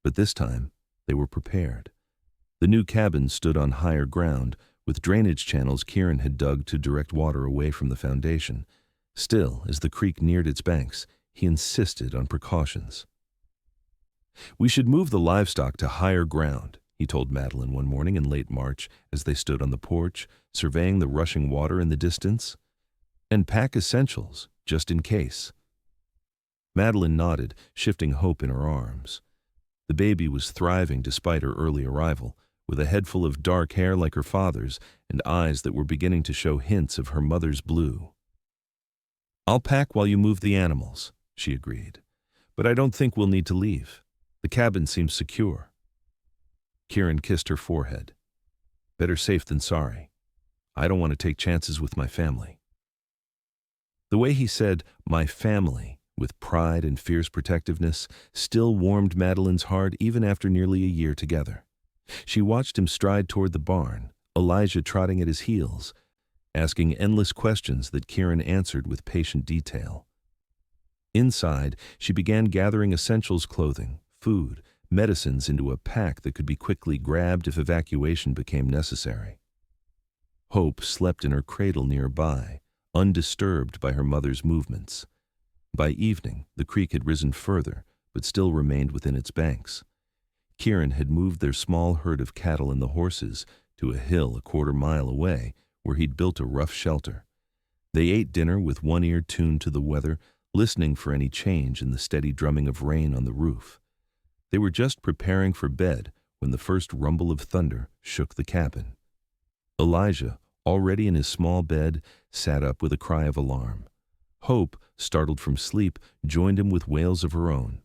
But this time, they were prepared. The new cabin stood on higher ground, with drainage channels Kieran had dug to direct water away from the foundation. Still, as the creek neared its banks, he insisted on precautions. "We should move the livestock to higher ground," he told Madeline one morning in late March as they stood on the porch, surveying the rushing water in the distance. "And pack essentials, just in case." Madeline nodded, shifting Hope in her arms. The baby was thriving despite her early arrival, with a head full of dark hair like her father's and eyes that were beginning to show hints of her mother's blue. "I'll pack while you move the animals," she agreed. "But I don't think we'll need to leave. The cabin seems secure." Kieran kissed her forehead. "Better safe than sorry. I don't want to take chances with my family." The way he said, "my family," with pride and fierce protectiveness, still warmed Madeline's heart even after nearly a year together. She watched him stride toward the barn, Elijah trotting at his heels, asking endless questions that Kieran answered with patient detail. Inside, she began gathering essentials, clothing, food, medicines into a pack that could be quickly grabbed if evacuation became necessary. Hope slept in her cradle nearby, undisturbed by her mother's movements. By evening, the creek had risen further, but still remained within its banks. Kieran had moved their small herd of cattle and the horses to a hill a quarter-mile away where he'd built a rough shelter. They ate dinner with one ear tuned to the weather, listening for any change in the steady drumming of rain on the roof. They were just preparing for bed when the first rumble of thunder shook the cabin. Elijah, already in his small bed, sat up with a cry of alarm. Hope, startled from sleep, joined him with wails of her own.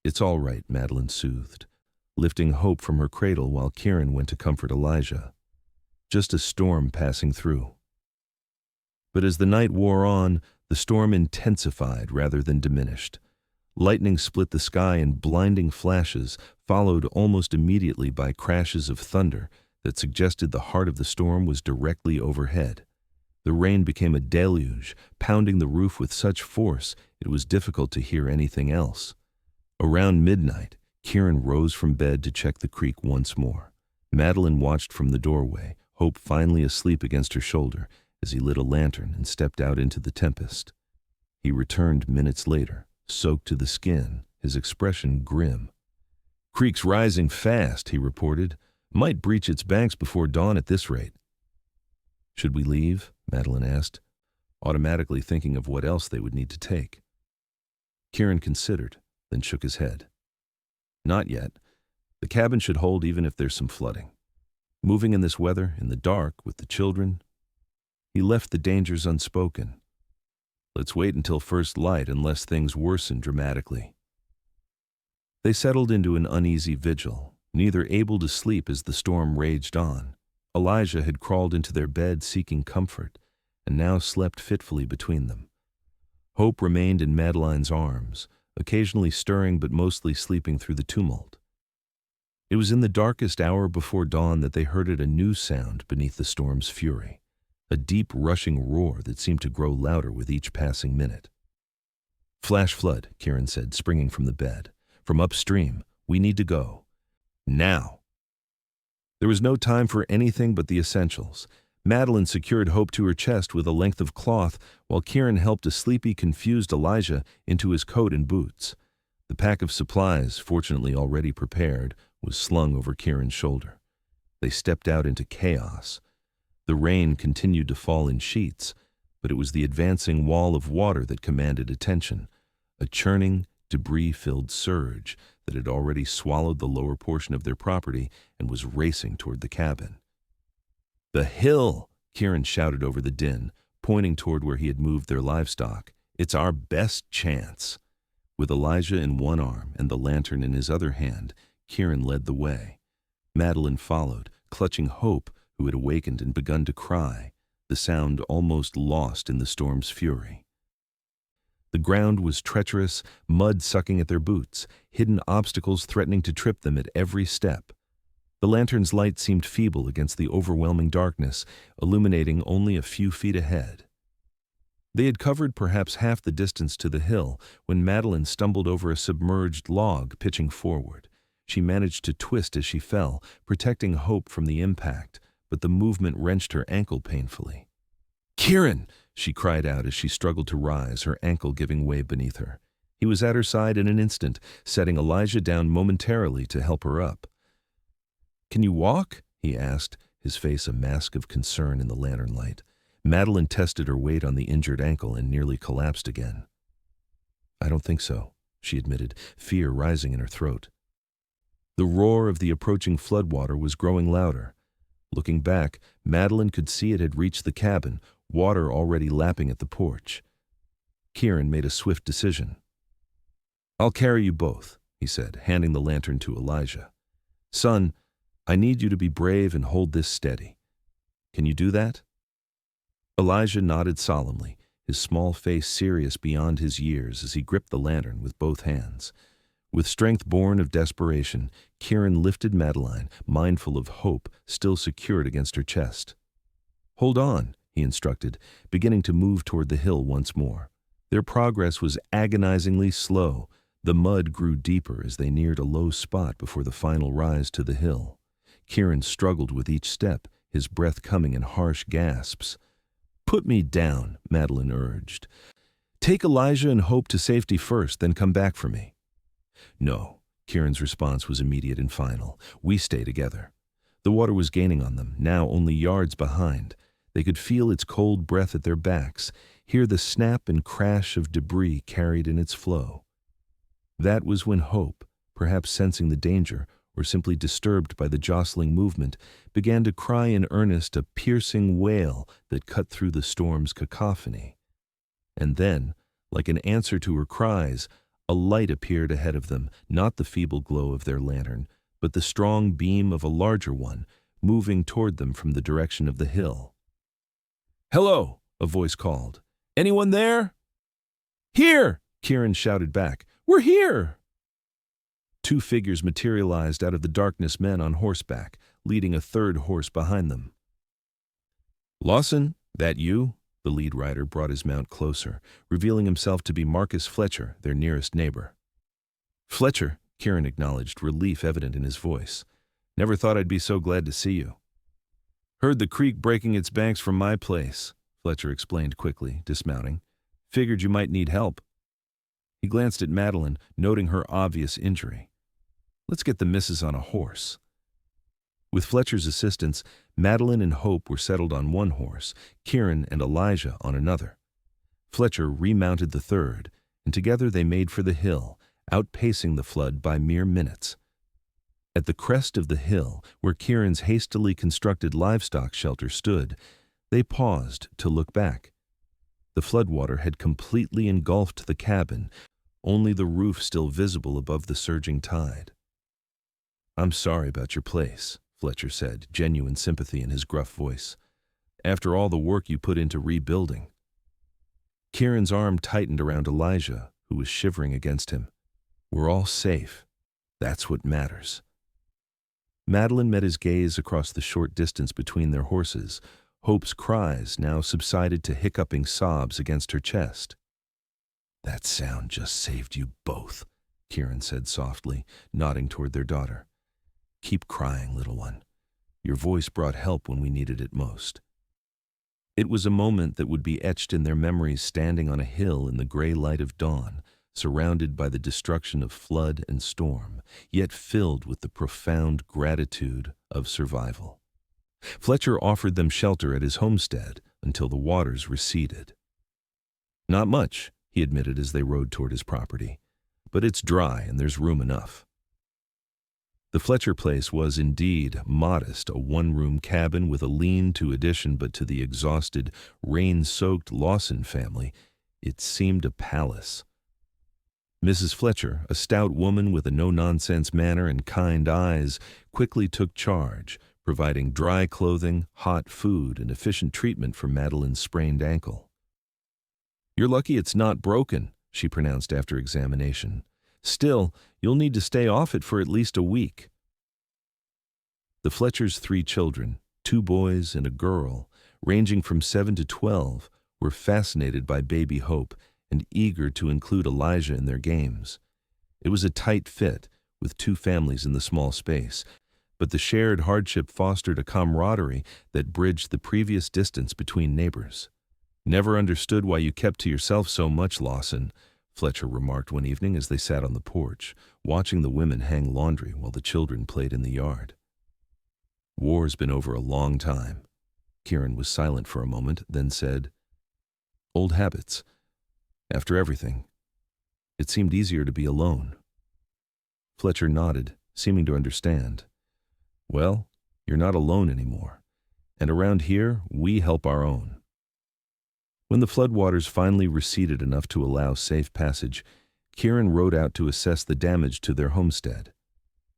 "It's all right," Madeline soothed, lifting Hope from her cradle while Kieran went to comfort Elijah. "Just a storm passing through." But as the night wore on, the storm intensified rather than diminished. Lightning split the sky in blinding flashes, followed almost immediately by crashes of thunder that suggested the heart of the storm was directly overhead. The rain became a deluge, pounding the roof with such force it was difficult to hear anything else. Around midnight, Kieran rose from bed to check the creek once more. Madeline watched from the doorway, Hope finally asleep against her shoulder, as he lit a lantern and stepped out into the tempest. He returned minutes later, soaked to the skin, his expression grim. "Creek's rising fast," he reported. "Might breach its banks before dawn at this rate." "Should we leave?" Madeline asked, automatically thinking of what else they would need to take. Kieran considered, then shook his head. "Not yet. The cabin should hold even if there's some flooding. Moving in this weather, in the dark, with the children..." He left the dangers unspoken. "Let's wait until first light unless things worsen dramatically." They settled into an uneasy vigil, neither able to sleep as the storm raged on. Elijah had crawled into their bed seeking comfort, and now slept fitfully between them. Hope remained in Madeline's arms, occasionally stirring but mostly sleeping through the tumult. It was in the darkest hour before dawn that they heard a new sound beneath the storm's fury, a deep rushing roar that seemed to grow louder with each passing minute. "Flash flood," Kieran said, springing from the bed. "From upstream. We need to go. Now." There was no time for anything but the essentials. Madeline secured Hope to her chest with a length of cloth, while Kieran helped a sleepy, confused Elijah into his coat and boots. The pack of supplies, fortunately already prepared, was slung over Kieran's shoulder. They stepped out into chaos. The rain continued to fall in sheets, but it was the advancing wall of water that commanded attention, a churning, debris-filled surge that had already swallowed the lower portion of their property and was racing toward the cabin. "The hill!" Kieran shouted over the din, pointing toward where he had moved their livestock. "It's our best chance." With Elijah in one arm and the lantern in his other hand, Kieran led the way. Madeline followed, clutching Hope, who had awakened and begun to cry, the sound almost lost in the storm's fury. The ground was treacherous, mud sucking at their boots, hidden obstacles threatening to trip them at every step. The lantern's light seemed feeble against the overwhelming darkness, illuminating only a few feet ahead. They had covered perhaps half the distance to the hill when Madeline stumbled over a submerged log pitching forward. She managed to twist as she fell, protecting Hope from the impact, but the movement wrenched her ankle painfully. "Kieran!" she cried out as she struggled to rise, her ankle giving way beneath her. He was at her side in an instant, setting Elijah down momentarily to help her up. "Can you walk?" he asked, his face a mask of concern in the lantern light. Madeline tested her weight on the injured ankle and nearly collapsed again. "I don't think so," she admitted, fear rising in her throat. The roar of the approaching floodwater was growing louder. Looking back, Madeline could see it had reached the cabin, water already lapping at the porch. Kieran made a swift decision. "I'll carry you both," he said, handing the lantern to Elijah. "Son, I need you to be brave and hold this steady. Can you do that?" Elijah nodded solemnly, his small face serious beyond his years as he gripped the lantern with both hands. With strength born of desperation, Kieran lifted Madeline, mindful of Hope still secured against her chest. "Hold on," he instructed, beginning to move toward the hill once more. Their progress was agonizingly slow. The mud grew deeper as they neared a low spot before the final rise to the hill. Kieran struggled with each step, his breath coming in harsh gasps. "Put me down," Madeline urged. "Take Elijah and Hope to safety first, then come back for me." "No," Kieran's response was immediate and final. "We stay together. The water was gaining on them, now only yards behind. They could feel its cold breath at their backs, hear the snap and crash of debris carried in its flow. That was when Hope, perhaps sensing the danger, or simply disturbed by the jostling movement, began to cry in earnest a piercing wail that cut through the storm's cacophony. And then, like an answer to her cries, a light appeared ahead of them, not the feeble glow of their lantern, but the strong beam of a larger one, moving toward them from the direction of the hill. "Hello," a voice called. "Anyone there?" "Here!" Kieran shouted back. "We're here!" Two figures materialized out of the darkness, men on horseback, leading a third horse behind them. "Lawson, that you?" The lead rider brought his mount closer, revealing himself to be Marcus Fletcher, their nearest neighbor. "Fletcher," Kieran acknowledged, relief evident in his voice. "Never thought I'd be so glad to see you." "Heard the creek breaking its banks from my place," Fletcher explained quickly, dismounting. "Figured you might need help." He glanced at Madeline, noting her obvious injury. "Let's get the missus on a horse." With Fletcher's assistance, Madeline and Hope were settled on one horse, Kieran and Elijah on another. Fletcher remounted the third, and together they made for the hill, outpacing the flood by mere minutes. At the crest of the hill, where Kieran's hastily constructed livestock shelter stood, they paused to look back. The floodwater had completely engulfed the cabin, only the roof still visible above the surging tide. "I'm sorry about your place," Fletcher said, genuine sympathy in his gruff voice. "After all the work you put into rebuilding." Kieran's arm tightened around Elijah, who was shivering against him. "We're all safe. That's what matters." Madeline met his gaze across the short distance between their horses. Hope's cries now subsided to hiccuping sobs against her chest. "That sound just saved you both," Kieran said softly, nodding toward their daughter. "Keep crying, little one. Your voice brought help when we needed it most." It was a moment that would be etched in their memories, standing on a hill in the gray light of dawn, surrounded by the destruction of flood and storm, yet filled with the profound gratitude of survival. Fletcher offered them shelter at his homestead until the waters receded. "Not much," he admitted as they rode toward his property, "but it's dry and there's room enough." The Fletcher place was indeed modest, a one-room cabin with a lean-to addition, but to the exhausted, rain-soaked Lawson family, it seemed a palace. Mrs. Fletcher, a stout woman with a no-nonsense manner and kind eyes, quickly took charge, providing dry clothing, hot food, and efficient treatment for Madeline's sprained ankle. "You're lucky it's not broken," she pronounced after examination. "Still, you'll need to stay off it for at least a week." The Fletchers' 3 children, 2 boys and a girl, ranging from 7 to 12, were fascinated by baby Hope and eager to include Elijah in their games. It was a tight fit, with 2 families in the small space, but the shared hardship fostered a camaraderie that bridged the previous distance between neighbors. "Never understood why you kept to yourself so much, Lawson," Fletcher remarked one evening as they sat on the porch, watching the women hang laundry while the children played in the yard. "War's been over a long time." Kieran was silent for a moment, then said, "Old habits. After everything, it seemed easier to be alone." Fletcher nodded, seeming to understand. "Well, you're not alone anymore, and around here, we help our own." When the floodwaters finally receded enough to allow safe passage, Kieran rode out to assess the damage to their homestead.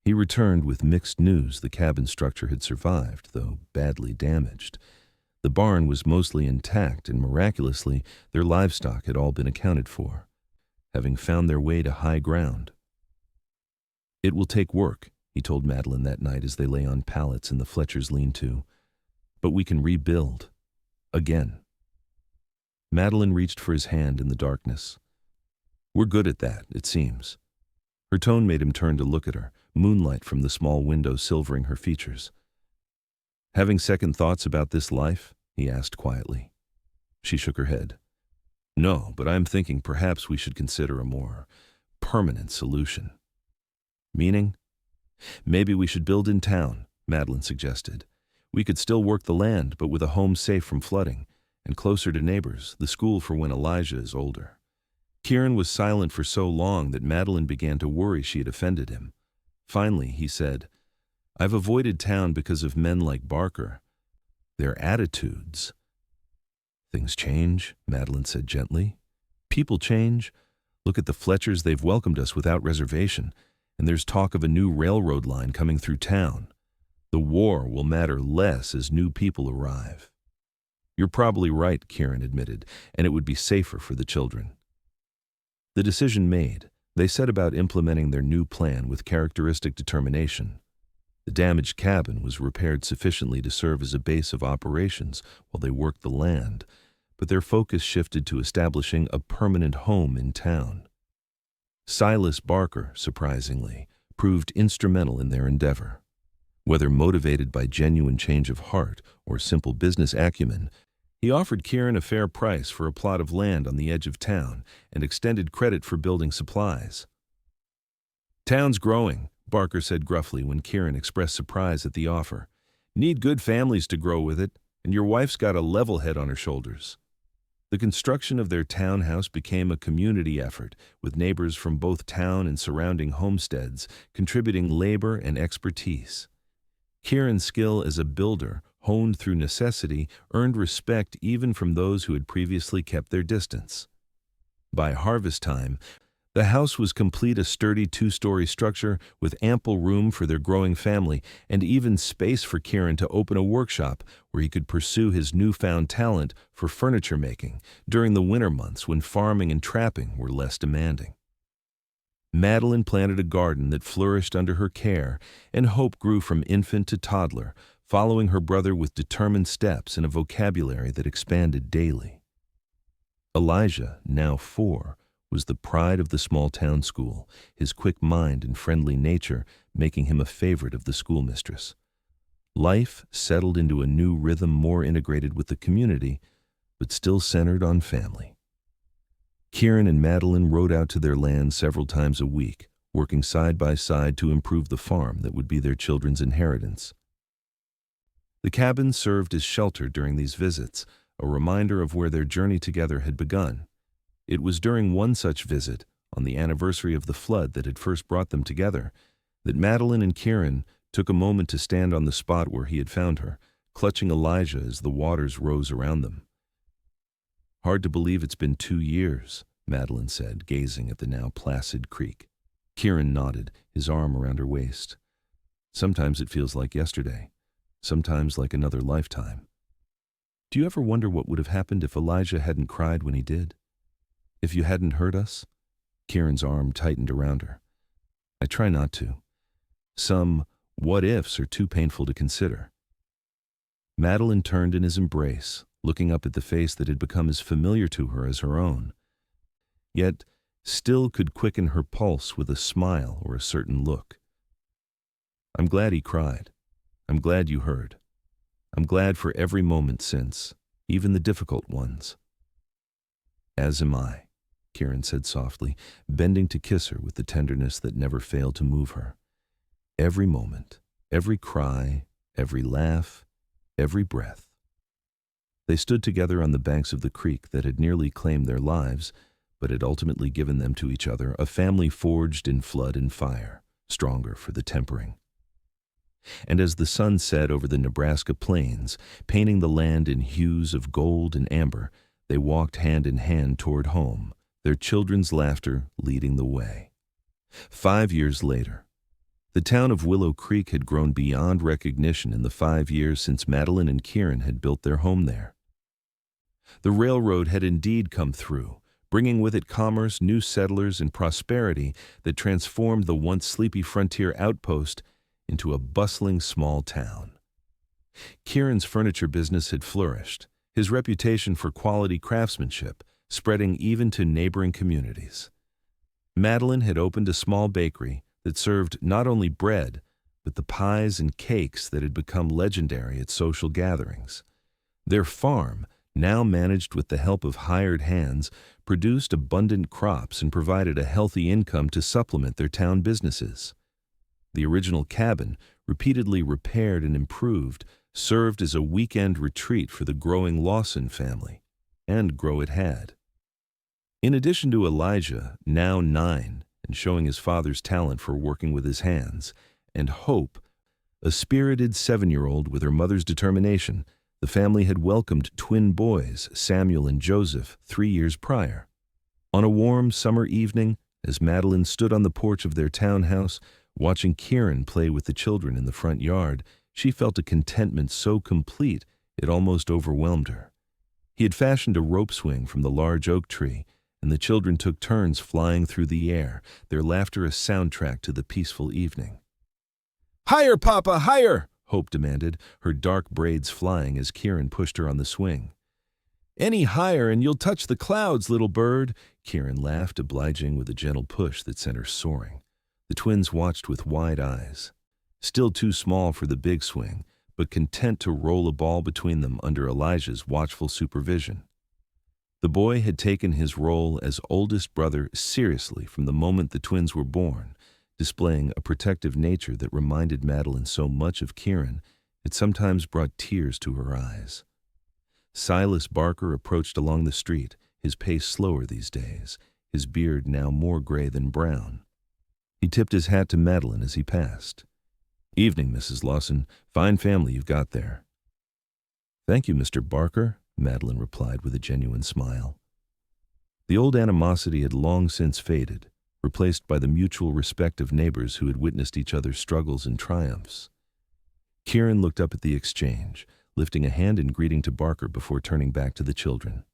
He returned with mixed news. The cabin structure had survived, though badly damaged. The barn was mostly intact, and miraculously, their livestock had all been accounted for, having found their way to high ground. "It will take work," he told Madeline that night as they lay on pallets in the Fletcher's lean-to. "But we can rebuild. Again." Madeline reached for his hand in the darkness. "We're good at that, it seems." Her tone made him turn to look at her, moonlight from the small window silvering her features. "Having second thoughts about this life?" he asked quietly. She shook her head. "No, but I'm thinking perhaps we should consider a more permanent solution." "Meaning?" "Maybe we should build in town, Madeline suggested. We could still work the land, but with a home safe from flooding, and closer to neighbors, the school for when Elijah is older. Kieran was silent for so long that Madeline began to worry she had offended him. Finally, he said, I've avoided town because of men like Barker. Their attitudes. Things change, Madeline said gently. People change. Look at the Fletchers, they've welcomed us without reservation, and there's talk of a new railroad line coming through town. The war will matter less as new people arrive. You're probably right, Kieran admitted, and it would be safer for the children. The decision made, they set about implementing their new plan with characteristic determination. The damaged cabin was repaired sufficiently to serve as a base of operations while they worked the land, but their focus shifted to establishing a permanent home in town. Silas Barker, surprisingly, proved instrumental in their endeavor. Whether motivated by genuine change of heart or simple business acumen, he offered Kieran a fair price for a plot of land on the edge of town and extended credit for building supplies. Town's growing, Barker said gruffly when Kieran expressed surprise at the offer. Need good families to grow with it, and your wife's got a level head on her shoulders. The construction of their townhouse became a community effort, with neighbors from both town and surrounding homesteads contributing labor and expertise. Kieran's skill as a builder, honed through necessity, earned respect even from those who had previously kept their distance. By harvest time, the house was complete, a sturdy two-story structure with ample room for their growing family and even space for Kieran to open a workshop where he could pursue his newfound talent for furniture making during the winter months when farming and trapping were less demanding. Madeline planted a garden that flourished under her care, and hope grew from infant to toddler, following her brother with determined steps and a vocabulary that expanded daily. Elijah, now 4, was the pride of the small-town school, his quick mind and friendly nature making him a favorite of the schoolmistress. Life settled into a new rhythm more integrated with the community, but still centered on family. Kieran and Madeline rode out to their land several times a week, working side by side to improve the farm that would be their children's inheritance. The cabin served as shelter during these visits, a reminder of where their journey together had begun. It was during one such visit, on the anniversary of the flood that had first brought them together, that Madeline and Kieran took a moment to stand on the spot where he had found her, clutching Elijah as the waters rose around them. Hard to believe it's been 2 years, Madeline said, gazing at the now placid creek. Kieran nodded, his arm around her waist. Sometimes it feels like yesterday, sometimes like another lifetime. Do you ever wonder what would have happened if Elijah hadn't cried when he did? If you hadn't heard us? Kieran's arm tightened around her. I try not to. Some what-ifs are too painful to consider. Madeline turned in his embrace, looking up at the face that had become as familiar to her as her own, yet still could quicken her pulse with a smile or a certain look. I'm glad he cried. I'm glad you heard. I'm glad for every moment since, even the difficult ones. As am I, Kieran said softly, bending to kiss her with the tenderness that never failed to move her. Every moment, every cry, every laugh, every breath. They stood together on the banks of the creek that had nearly claimed their lives, but had ultimately given them to each other, a family forged in flood and fire, stronger for the tempering. And as the sun set over the Nebraska plains, painting the land in hues of gold and amber, they walked hand in hand toward home, their children's laughter leading the way. 5 years later, the town of Willow Creek had grown beyond recognition in the 5 years since Madeline and Kieran had built their home there. The railroad had indeed come through, bringing with it commerce, new settlers, and prosperity that transformed the once sleepy frontier outpost into a bustling small town. Kieran's furniture business had flourished, his reputation for quality craftsmanship spreading even to neighboring communities. Madeline had opened a small bakery that served not only bread, but the pies and cakes that had become legendary at social gatherings. Their farm, now managed with the help of hired hands, produced abundant crops and provided a healthy income to supplement their town businesses. The original cabin, repeatedly repaired and improved, served as a weekend retreat for the growing Lawson family. And grow it had. In addition to Elijah, now 9, and showing his father's talent for working with his hands, and Hope, a spirited 7-year-old with her mother's determination, the family had welcomed twin boys, Samuel and Joseph, 3 years prior. On a warm summer evening, as Madeline stood on the porch of their townhouse, watching Kieran play with the children in the front yard, she felt a contentment so complete it almost overwhelmed her. He had fashioned a rope swing from the large oak tree, and the children took turns flying through the air, their laughter a soundtrack to the peaceful evening. "Higher, Papa, higher!" Hope demanded, her dark braids flying as Kieran pushed her on the swing. "Any higher and you'll touch the clouds, little bird," Kieran laughed, obliging with a gentle push that sent her soaring. The twins watched with wide eyes. Still too small for the big swing, but content to roll a ball between them under Elijah's watchful supervision. The boy had taken his role as oldest brother seriously from the moment the twins were born, displaying a protective nature that reminded Madeline so much of Kieran it sometimes brought tears to her eyes. Silas Barker approached along the street, his pace slower these days, his beard now more gray than brown. He tipped his hat to Madeline as he passed. "Evening, Mrs. Lawson. Fine family you've got there." "Thank you, Mr. Barker," Madeline replied with a genuine smile. The old animosity had long since faded, replaced by the mutual respect of neighbors who had witnessed each other's struggles and triumphs. Kieran looked up at the exchange, lifting a hand in greeting to Barker before turning back to the children.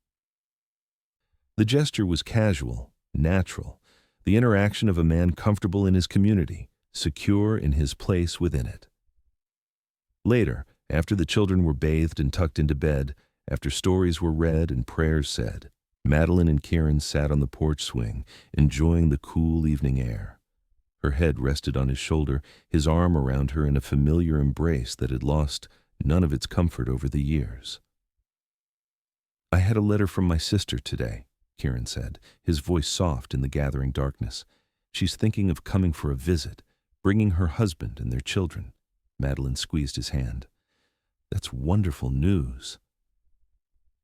The gesture was casual, natural, the interaction of a man comfortable in his community, secure in his place within it. Later, after the children were bathed and tucked into bed, after stories were read and prayers said, Madeline and Kieran sat on the porch swing, enjoying the cool evening air. Her head rested on his shoulder, his arm around her in a familiar embrace that had lost none of its comfort over the years. "I had a letter from my sister today," Kieran said, his voice soft in the gathering darkness. "She's thinking of coming for a visit, bringing her husband and their children." Madeline squeezed his hand. "That's wonderful news."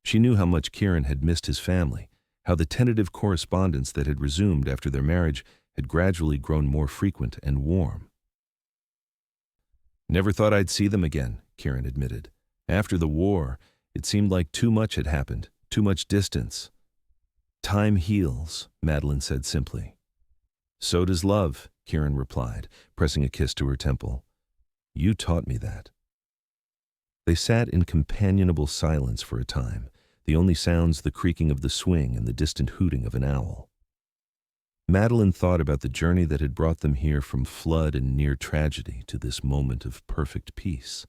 She knew how much Kieran had missed his family, how the tentative correspondence that had resumed after their marriage had gradually grown more frequent and warm. "Never thought I'd see them again," Kieran admitted. "After the war, it seemed like too much had happened, too much distance." "Time heals," Madeline said simply. "So does love," Kieran replied, pressing a kiss to her temple. "You taught me that." They sat in companionable silence for a time, the only sounds the creaking of the swing and the distant hooting of an owl. Madeline thought about the journey that had brought them here from flood and near tragedy to this moment of perfect peace.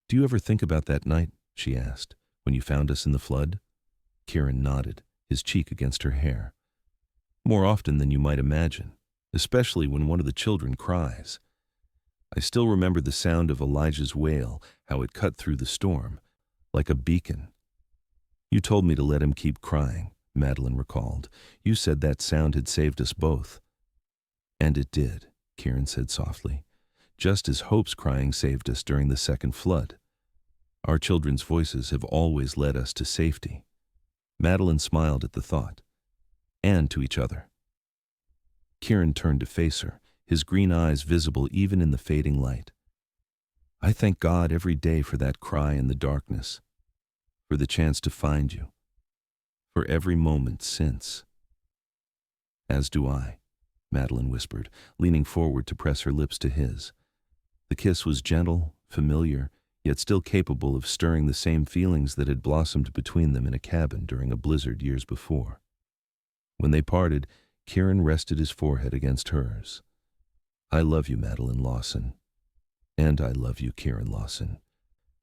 "Do you ever think about that night," she asked, "when you found us in the flood?" Kieran nodded, his cheek against her hair. "More often than you might imagine, especially when one of the children cries. I still remember the sound of Elijah's wail, how it cut through the storm, like a beacon. You told me to let him keep crying," Madeline recalled. "You said that sound had saved us both." "And it did," Kieran said softly, "just as Hope's crying saved us during the second flood. Our children's voices have always led us to safety." Madeline smiled at the thought. "And to each other." Kieran turned to face her, his green eyes visible even in the fading light. "I thank God every day for that cry in the darkness, for the chance to find you, for every moment since." "As do I," Madeline whispered, leaning forward to press her lips to his. The kiss was gentle, familiar, yet still capable of stirring the same feelings that had blossomed between them in a cabin during a blizzard years before. When they parted, Kieran rested his forehead against hers. "I love you, Madeline Lawson. And I love you, Kieran Lawson.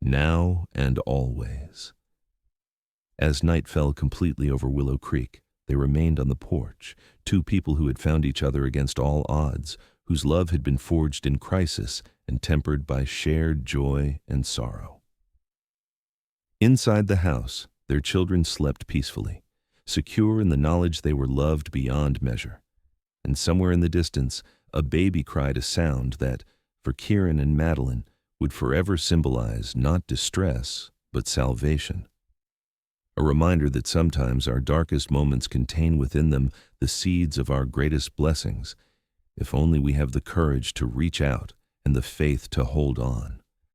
Now and always." As night fell completely over Willow Creek, they remained on the porch, two people who had found each other against all odds, whose love had been forged in crisis and tempered by shared joy and sorrow. Inside the house, their children slept peacefully, secure in the knowledge they were loved beyond measure. And somewhere in the distance, a baby cried a sound that, for Kieran and Madeline, would forever symbolize not distress, but salvation. A reminder that sometimes our darkest moments contain within them the seeds of our greatest blessings, if only we have the courage to reach out and the faith to hold on.